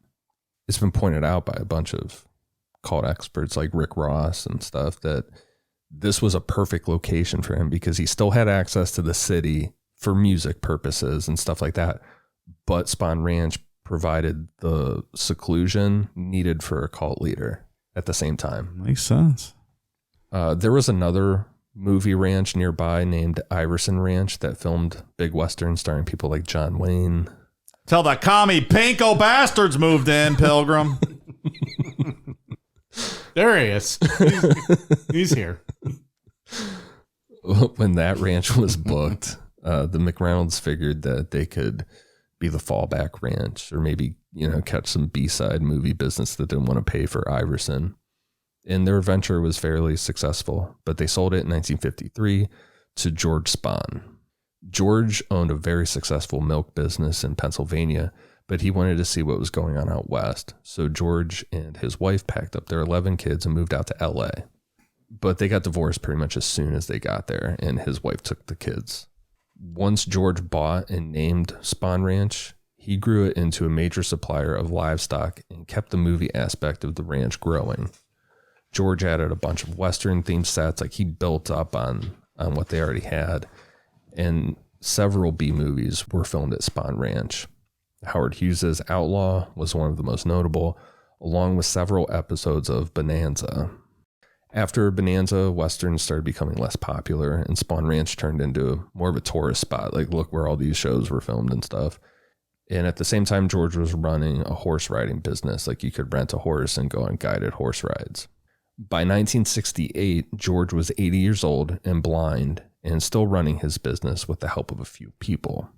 It's been pointed out by a bunch of cult experts like Rick Ross and stuff that this was a perfect location for him because he still had access to the city for music purposes and stuff like that. But Spahn Ranch provided the seclusion needed for a cult leader at the same time. Makes sense. There was another movie ranch nearby named Iverson Ranch that filmed big westerns starring people like John Wayne. Till the commie pinko bastards moved in, Pilgrim. There he is. He's here. When that ranch was booked, the McReynolds figured that they could be the fallback ranch, or maybe, catch some B-side movie business that didn't want to pay for Iverson. And their venture was fairly successful, but they sold it in 1953 to George Spahn. George owned a very successful milk business in Pennsylvania, but he wanted to see what was going on out west. So George and his wife packed up their 11 kids and moved out to LA. But they got divorced pretty much as soon as they got there, and his wife took the kids. Once George bought and named Spahn Ranch, he grew it into a major supplier of livestock and kept the movie aspect of the ranch growing. George added a bunch of Western themed sets, like he built up on what they already had. And several B movies were filmed at Spahn Ranch. Howard Hughes's Outlaw was one of the most notable, along with several episodes of Bonanza. After Bonanza, Westerns started becoming less popular, and Spawn Ranch turned into more of a tourist spot. Like, look where all these shows were filmed and stuff. And at the same time, George was running a horse riding business. Like, you could rent a horse and go on guided horse rides. By 1968, George was 80 years old and blind and still running his business with the help of a few people.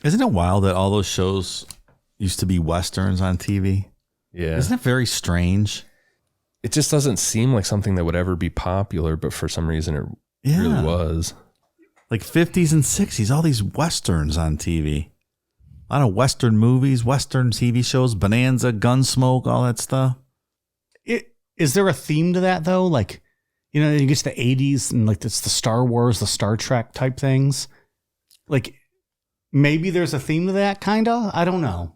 Isn't it wild that all those shows used to be Westerns on TV? Yeah. Isn't it very strange? It just doesn't seem like something that would ever be popular, but for some reason it really was. Like 50s and 60s, all these Westerns on TV. A lot of Western movies, Western TV shows, Bonanza, Gunsmoke, all that stuff. Is there a theme to that, though? Like, you know, you get to the 80s and like it's the Star Wars, the Star Trek type things. Like, maybe there's a theme to that, kind of? I don't know.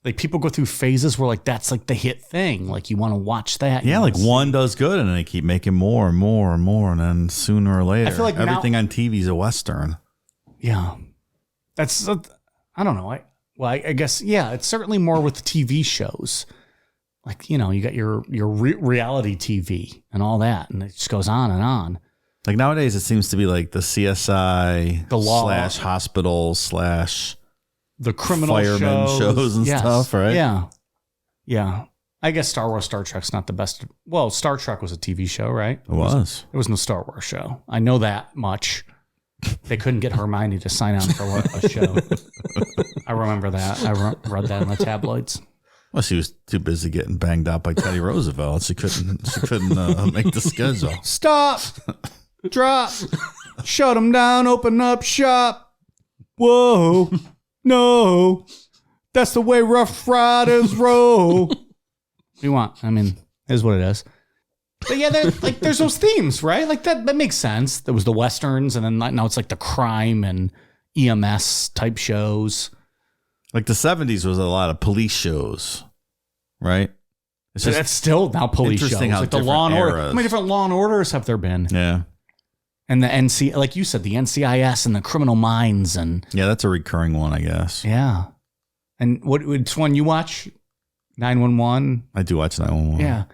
Like, people go through phases where, like, that's, like, the hit thing. Like, you want to watch that. Yeah, like, one does good, and they keep making more and more and more, and then sooner or later, I feel like everything on TV is a Western. Yeah. That's, I don't know. I guess, yeah, it's certainly more with the TV shows. Like, you know, you got your reality TV and all that, and it just goes on and on. Like, nowadays, it seems to be, like, the CSI the law / hospital / the criminal fireman shows and stuff, right? Yeah. Yeah. I guess Star Wars, Star Trek's not the best. Well, Star Trek was a TV show, right? It was. There was no Star Wars show. I know that much. They couldn't get Hermione to sign on for a show. I remember that. I read that in the tabloids. Well, she was too busy getting banged out by Teddy Roosevelt. She couldn't make the schedule. Stop. Drop. Shut them down. Open up shop. Whoa. No, that's the way Rough Riders roll. What do you want? I mean, is what it is. But yeah, there's those themes, right? Like that makes sense. There was the Westerns, and then now it's like the crime and EMS type shows. Like the 70s was a lot of police shows, right? It's just, that's still now police shows. Interesting how like the Law and Order. eras. How many different Law and Orders have there been? Yeah. And the NC, like you said, the NCIS and the Criminal Minds, and yeah, that's a recurring one, I guess. Yeah. And which one you watch? 911. I do watch 911. Yeah,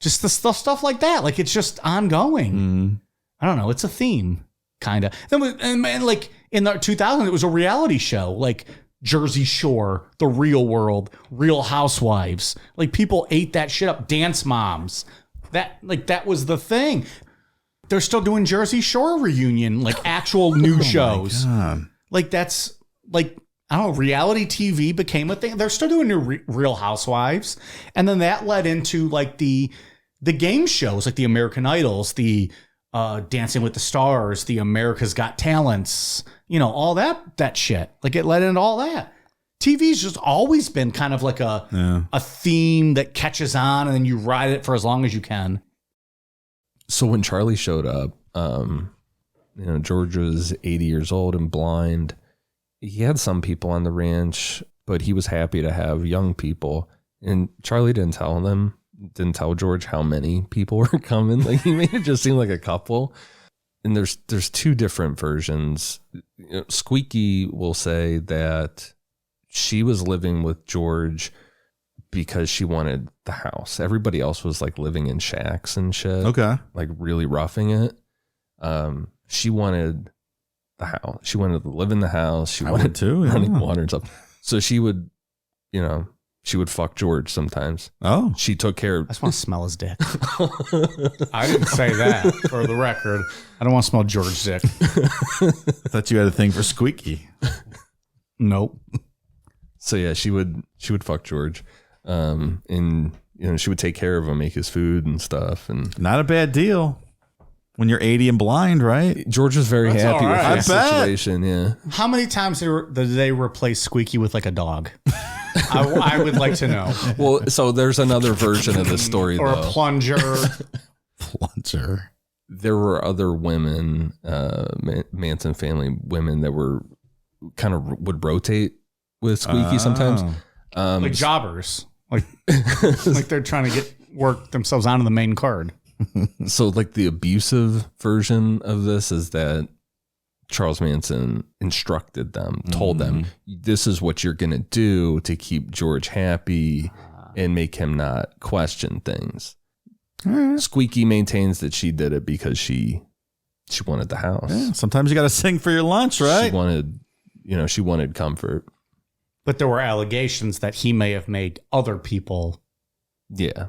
just the stuff like that. Like, it's just ongoing. Mm. I don't know. It's a theme, kind of. And like in the 2000s, it was a reality show, like Jersey Shore, The Real World, Real Housewives. Like, people ate that shit up. Dance Moms. That was the thing. They're still doing Jersey Shore reunion, like actual new shows. Like, that's like, I don't know, reality TV became a thing. They're still doing new Real Housewives. And then that led into like the game shows, like the American Idols, the Dancing with the Stars, the America's Got Talents, you know, all that shit. Like, it led into all that. TV's just always been kind of like a theme that catches on, and then you ride it for as long as you can. So when Charlie showed up, you know, George was 80 years old and blind. He had some people on the ranch, but he was happy to have young people. And Charlie didn't tell George how many people were coming. Like, he made it just seem like a couple. And there's two different versions. You know, Squeaky will say that she was living with George because she wanted the house. Everybody else was like living in shacks and shit. Okay. Like, really roughing it. She wanted the house. She wanted to live in the house. She wanted to running water and stuff. So she would fuck George sometimes. Oh. She took care of. I just want to smell his dick. I didn't say that, for the record. I don't want to smell George's dick. I thought you had a thing for Squeaky. Nope. So yeah, she would fuck George. And you know, she would take care of him, make his food and stuff. And not a bad deal when you're 80 and blind, right? George was very happy with I that bet. situation. Yeah. How many times did they replace Squeaky with like a dog? I would like to know. Well, so there's another version of the story, or though. A plunger. Plunger. There were other women, Manson family women, that were kind of would rotate with Squeaky sometimes. Like jobbers. Like they're trying to work themselves onto the main card. So like the abusive version of this is that Charles Manson instructed them, told them, this is what you're going to do to keep George happy and make him not question things. Squeaky maintains that she did it because she wanted the house. Yeah, sometimes you got to sing for your lunch, right? She wanted comfort. But there were allegations that he may have made other people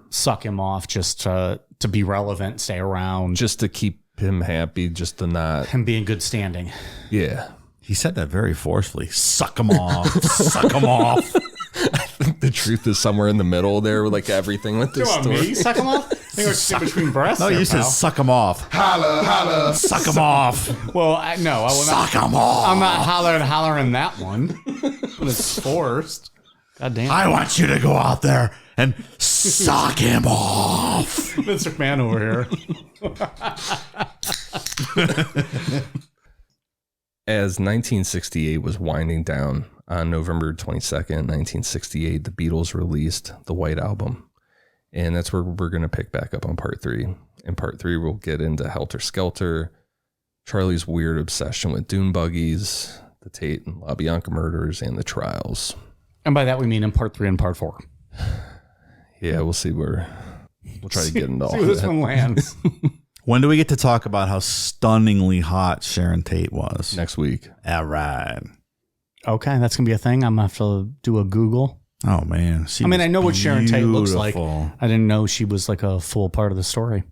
suck him off just to be relevant, stay around. Just to keep him happy, just to not... Him be in good standing. Yeah. He said that very forcefully. Suck him off. Suck him off. I think the truth is somewhere in the middle there with like everything with this story. Me? Suck him off? I think it's in between breasts. No, you said suck him off. Holla, holla. Suck him off. Well, I will not. Suck him off. I'm not hollering that one. When it's forced. God damn. I want you to go out there and suck him off. Mr. McMahon over here. As 1968 was winding down, on November 22nd, 1968, the Beatles released the White Album. And that's where we're going to pick back up on part 3. In part 3, we'll get into Helter Skelter, Charlie's weird obsession with dune buggies, the Tate and LaBianca murders, and the trials. And by that, we mean in part 3 and part 4. Yeah, we'll see where... We'll try to get into all see where this one lands. When do we get to talk about how stunningly hot Sharon Tate was? Next week. All right. Okay, that's going to be a thing. I'm going to have to do a Google. Oh, man. I know what Sharon Tate looks like. I didn't know she was like a full part of the story.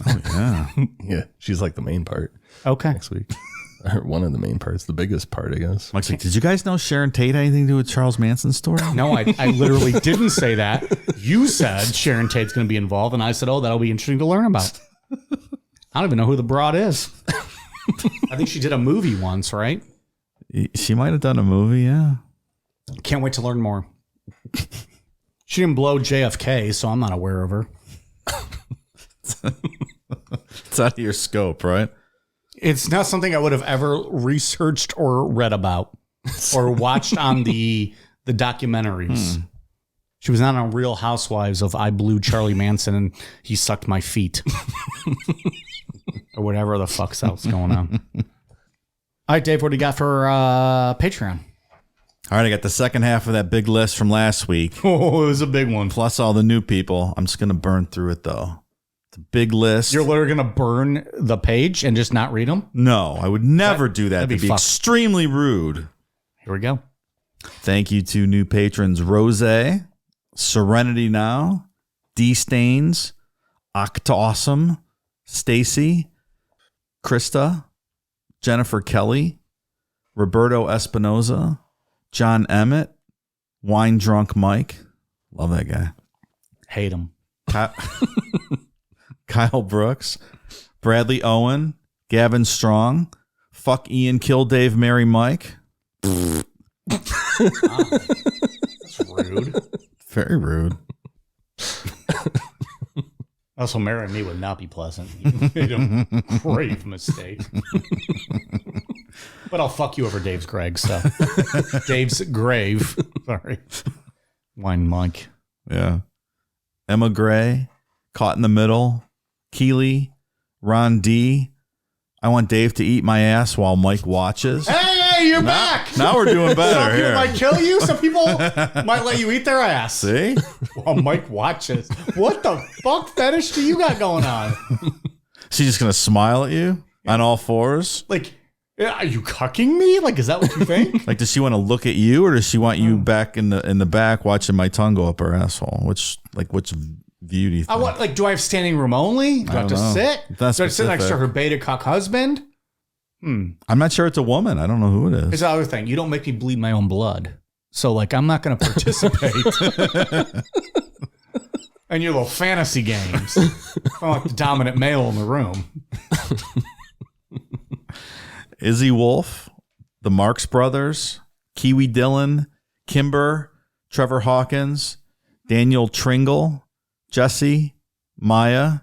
Oh, yeah. Yeah, she's like the main part. Okay. Next week. Or one of the main parts, the biggest part, I guess. Mike's like, did you guys know Sharon Tate had anything to do with Charles Manson's story? No, I literally didn't say that. You said Sharon Tate's going to be involved, and I said, oh, that'll be interesting to learn about. I don't even know who the broad is. I think she did a movie once, right? She might have done a movie, yeah. Can't wait to learn more. She didn't blow JFK, so I'm not aware of her. It's out of your scope, right? It's not something I would have ever researched or read about or watched on the documentaries. She was not on Real Housewives of I blew Charlie Manson and he sucked my feet. Or whatever the fuck's else going on. All right, Dave, what do you got for Patreon? All right, I got the second half of that big list from last week. Oh, it was a big one. Plus all the new people. I'm just going to burn through it, though. It's a big list. You're literally going to burn the page and just not read them? No, I would never do that. That'd be extremely rude. Here we go. Thank you to new patrons Rose, Serenity Now, D Stains, Octawesome, Stacy, Krista, Jennifer Kelly, Roberto Espinoza, John Emmett, Wine Drunk Mike. Love that guy. Hate him. Kyle Brooks, Bradley Owen, Gavin Strong, Fuck Ian, Kill Dave, Marry Mike. Wow. That's rude. Very rude. Also, marrying me would not be pleasant. You made a grave mistake. But I'll fuck you over Dave's grave, so. Dave's grave. Sorry. Wine Mike. Yeah. Emma Gray, Caught in the Middle, Keely, Ron D. I want Dave to eat my ass while Mike watches. Hey, you're back. Now we're doing better. Some people here. might kill you. Some people might let you eat their ass. See? While Mike watches. What the fuck fetish do you got going on? She's just going to smile at you on all fours? Like, are you cucking me? Like, is that what you think? Like, does she want to look at you, or does she want you back in the back watching my tongue go up her asshole? Which view do you think? Do I have standing room only? Do I have to sit? That's do I sit next to her beta cuck husband? I'm not sure it's a woman. I don't know who it is. Here's the other thing. You don't make me bleed my own blood. So, I'm not going to participate in your little fantasy games. I'm like the dominant male in the room. Izzy Wolf, the Marx Brothers, Kiwi Dylan, Kimber, Trevor Hawkins, Daniel Tringle, Jesse, Maya,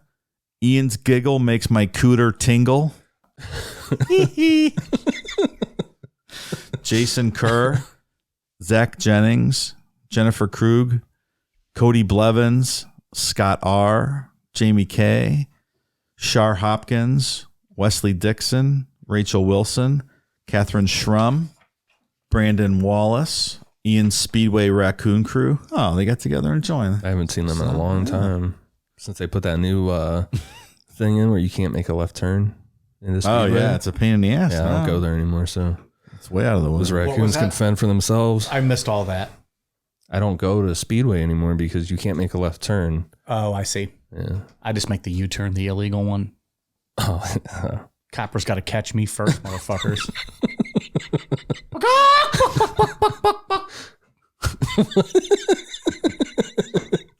Ian's giggle makes my cooter tingle. Jason Kerr, Zach Jennings, Jennifer Krug, Cody Blevins, Scott R, Jamie K, Shar Hopkins, Wesley Dixon, Rachel Wilson, Catherine Schrum, Brandon Wallace, Ian Speedway Raccoon Crew. Oh, they got together and joined. I haven't seen them in a long time. Since they put that new thing in where you can't make a left turn in this. Oh yeah, it's a pain in the ass. Yeah, I don't go there anymore. So it's way out of the way. Those raccoons can fend for themselves. I missed all that. I don't go to Speedway anymore because you can't make a left turn. Oh, I see. Yeah. I just make the U-turn, the illegal one. Oh, Copper's got to catch me first, motherfuckers.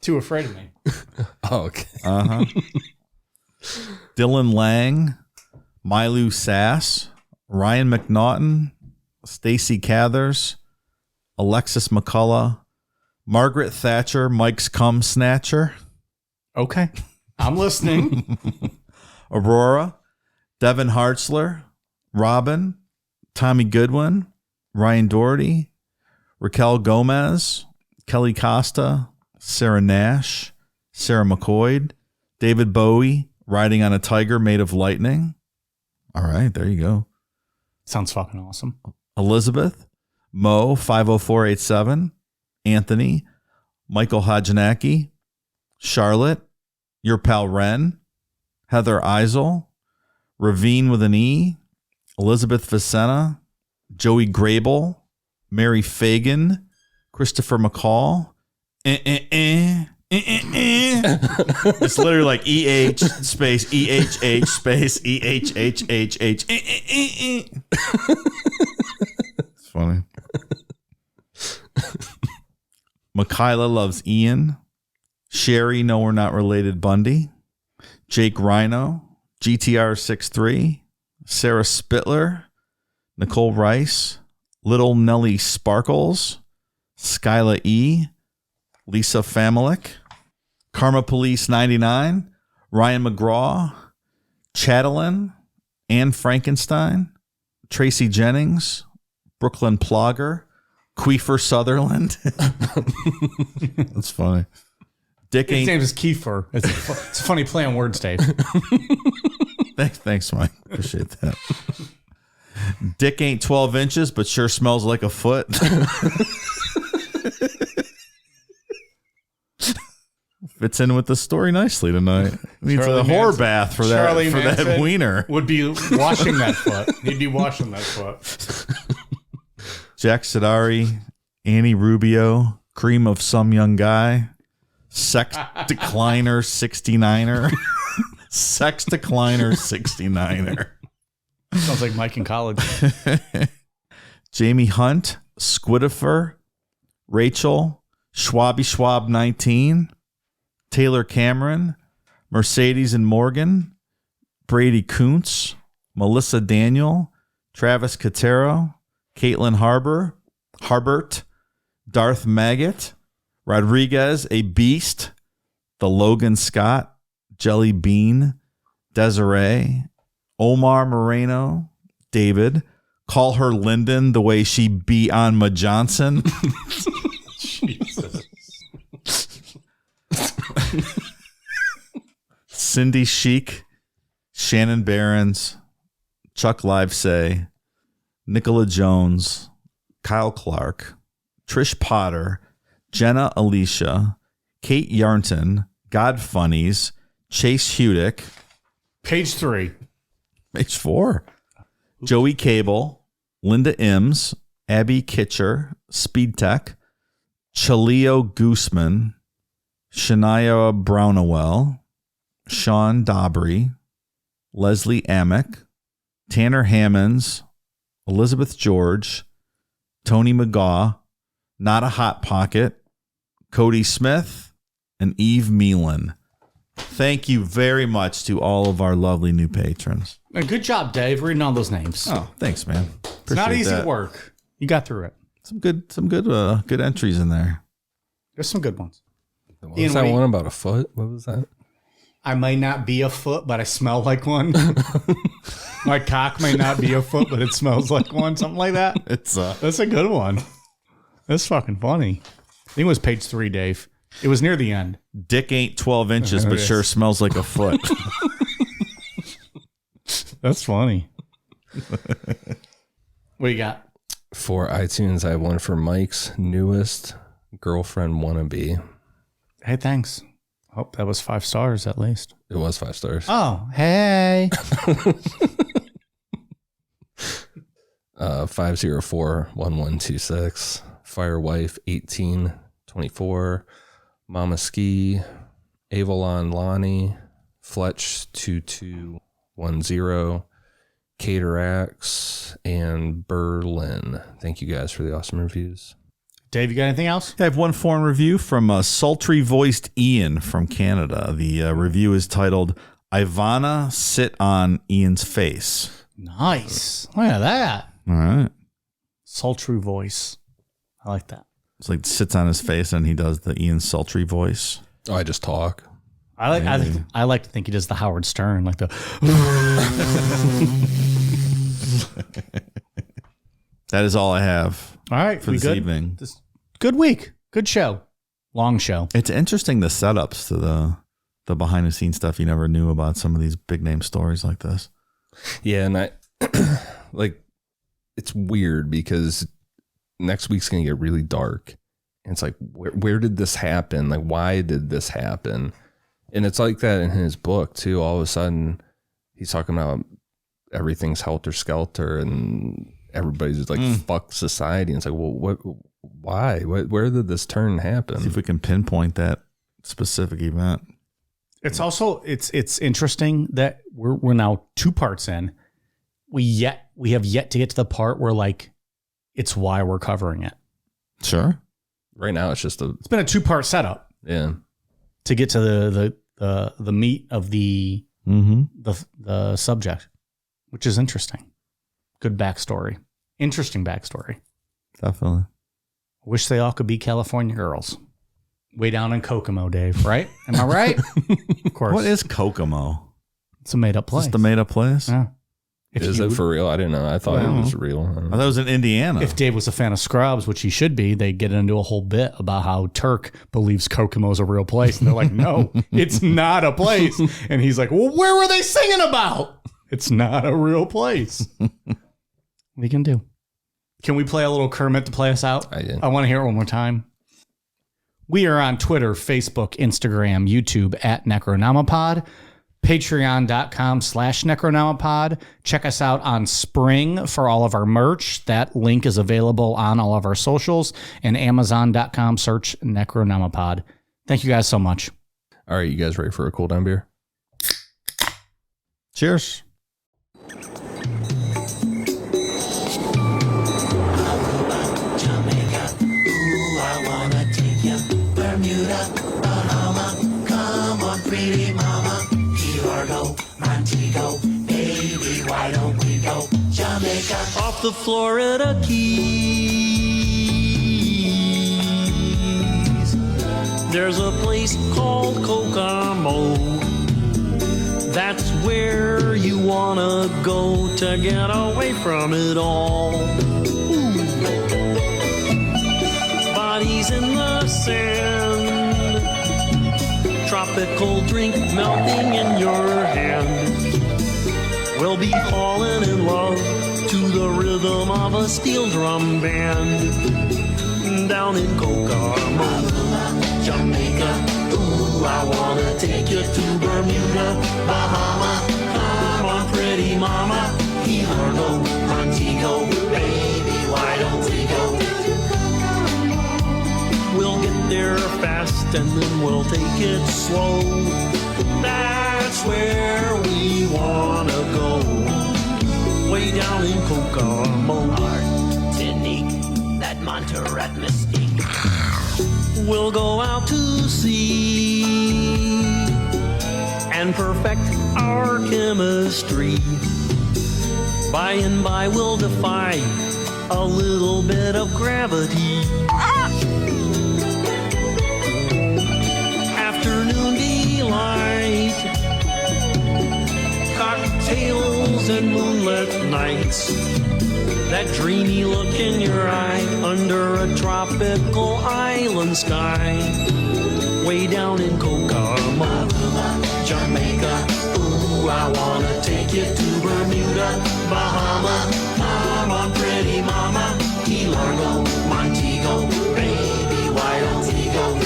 Too afraid of me. Oh, okay. Dylan Lang, Mylu Sass, Ryan McNaughton, Stacy Cathers, Alexis McCullough, Margaret Thatcher, Mike's cum snatcher. Okay. I'm listening. Aurora, Devin Hartzler, Robin, Tommy Goodwin, Ryan Doherty, Raquel Gomez, Kelly Costa, Sarah Nash, Sarah McCoy, David Bowie, riding on a tiger made of lightning. All right, there you go. Sounds fucking awesome. Elizabeth, Mo 50487, Anthony, Michael Hodjanacki, Charlotte, your pal Ren, Heather Eisel, Ravine with an E, Elizabeth Vicena, Joey Grable, Mary Fagan, Christopher McCall. It's literally like EH space EHH space EHHHH. It's funny. Michaela loves Ian. Sherry, no, we're not related, Bundy. Jake Rhino. GTR63. Sarah Spittler. Nicole Rice. Little Nelly Sparkles. Skyla E. Lisa Famalik. Karma Police 99. Ryan McGraw. Chatelain. Anne Frankenstein. Tracy Jennings. Brooklyn Plogger. Queefer Sutherland. That's funny. Dick His ain't. name is Kiefer. It's a funny play on words, Dave. Thanks, Mike. Appreciate that. Dick ain't 12 inches, but sure smells like a foot. Fits in with the story nicely tonight. Needs Charlie a horror Manson. bath for Charlie that Manson wiener. would be washing that foot. He'd be washing that foot. Jack Sidari, Annie Rubio, cream of some young guy, sex decliner 69er, sex decliner 69er. Sounds like Mike in college. Jamie Hunt, Squidifer, Rachel, Schwabby Schwab 19, Taylor Cameron, Mercedes and Morgan, Brady Kuntz, Melissa Daniel, Travis Catero, Caitlin Harbert, Darth Maggot, Rodriguez, a beast, the Logan Scott, Jelly Bean, Desiree, Omar Moreno, David, call her Lyndon the way she be on Ma Johnson. Jesus. Cindy Chic, Shannon Barons, Chuck Livesay, Nicola Jones, Kyle Clark, Trish Potter, Jenna Alicia, Kate Yarnton, God Funnies, Chase Hudick. Page 3. Page 4. Joey Cable, Linda Imms, Abby Kitcher, Speed Tech, Chaleo Gooseman, Shania Brownowell, Sean Dobry, Leslie Amick, Tanner Hammonds, Elizabeth George, Tony McGaw, Not a Hot Pocket, Cody Smith, and Eve Meelan. Thank you very much to all of our lovely new patrons. Good job, Dave, reading all those names. Oh, thanks, man. It's not Appreciate easy that. work. You got through it. Some good entries in there. There's some good ones. What Ian, was that what do you- one about a foot? What was that? I may not be a foot, but I smell like one. My cock may not be a foot, but it smells like one. Something like that. That's a good one. That's fucking funny. I think it was page 3, Dave. It was near the end. Dick ain't 12 inches, There but it sure is. smells like a foot. That's funny. What you got? For iTunes, I have one for Mike's newest girlfriend wannabe. Hey, thanks. Hope that was 5 stars at least. It was 5 stars. Oh, hey. 504-1126. Firewife 1824. Mama Ski. Avalon Lonnie. Fletch 2210. Catarax and Berlin. Thank you guys for the awesome reviews. Dave, you got anything else? I have one foreign review from sultry-voiced Ian from Canada. The review is titled, Ivana Sit on Ian's Face. Nice. Look at that. All right. Sultry voice. I like that. It's like sits on his face and he does the Ian sultry voice. Oh, I just talk. I like to think he does the Howard Stern, like the. That is all I have. All right, for this evening. Good week, good show, long show. It's interesting the setups to the behind the scenes stuff you never knew about some of these big name stories like this. Yeah, and I like it's weird because next week's gonna get really dark, and it's like where did this happen? Like why did this happen? And it's like that in his book too. All of a sudden, he's talking about everything's helter skelter, and everybody's just like fuck society. And it's like, well, what? Why? Where did this turn happen? See if we can pinpoint that specific event. It's also it's interesting that we're now 2 parts in. We have yet to get to the part where like it's why we're covering it. Sure. Right now, it's been a 2-part setup. Yeah. To get to the meat of the subject, which is interesting. Good backstory. Interesting backstory. Definitely. Wish they all could be California girls. Way down in Kokomo, Dave, right? Am I right? Of course. What is Kokomo? It's a made-up place. Just a made-up place? Yeah. Is it for real? I didn't know. I thought it was real. I thought it was in Indiana. If Dave was a fan of Scrubs, which he should be, they get into a whole bit about how Turk believes Kokomo is a real place. And they're like, no, it's not a place. And he's like, well, where were they singing about? It's not a real place. We can do. Can we play a little Kermit to play us out? I want to hear it one more time. We are on Twitter, Facebook, Instagram, YouTube at Necronomipod. Patreon.com/Necronomipod. Check us out on Spring for all of our merch. That link is available on all of our socials, and Amazon.com, search Necronomipod. Thank you guys so much. All right, you guys ready for a cool down beer? Cheers. Bermuda, Bahama, come on, pretty mama. Key Largo, Montego, baby, why don't we go Jamaica? Off the Florida Keys, there's a place called Kokomo. That's where you wanna go to get away from it all. Bodies in the sand, tropical drink melting in your hand. We'll be falling in love to the rhythm of a steel drum band. Down in Kokomo, Jamaica, ooh, I wanna take you to Bermuda, Bahama. Come on, pretty mama, Key Largo, Montego, baby, why don't we go? We'll get there fast and then we'll take it slow. That's where we wanna go. Way down in Kokomo. Martinique, that Montserrat mystique. We'll go out to sea and perfect our chemistry. By and by we'll defy a little bit of gravity. Afternoon delight, cocktails and moonlit nights, that dreamy look in your eye under a tropical island sky. Way down in Kokomo, Jamaica, ooh, I wanna take you to Bermuda, Bahama. Come on, pretty mama, Key Largo, Montego, baby, why don't we go?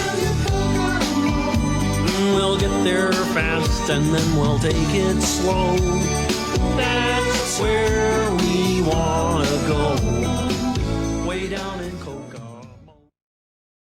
fast and then we'll take it slow. That's where we wanna go.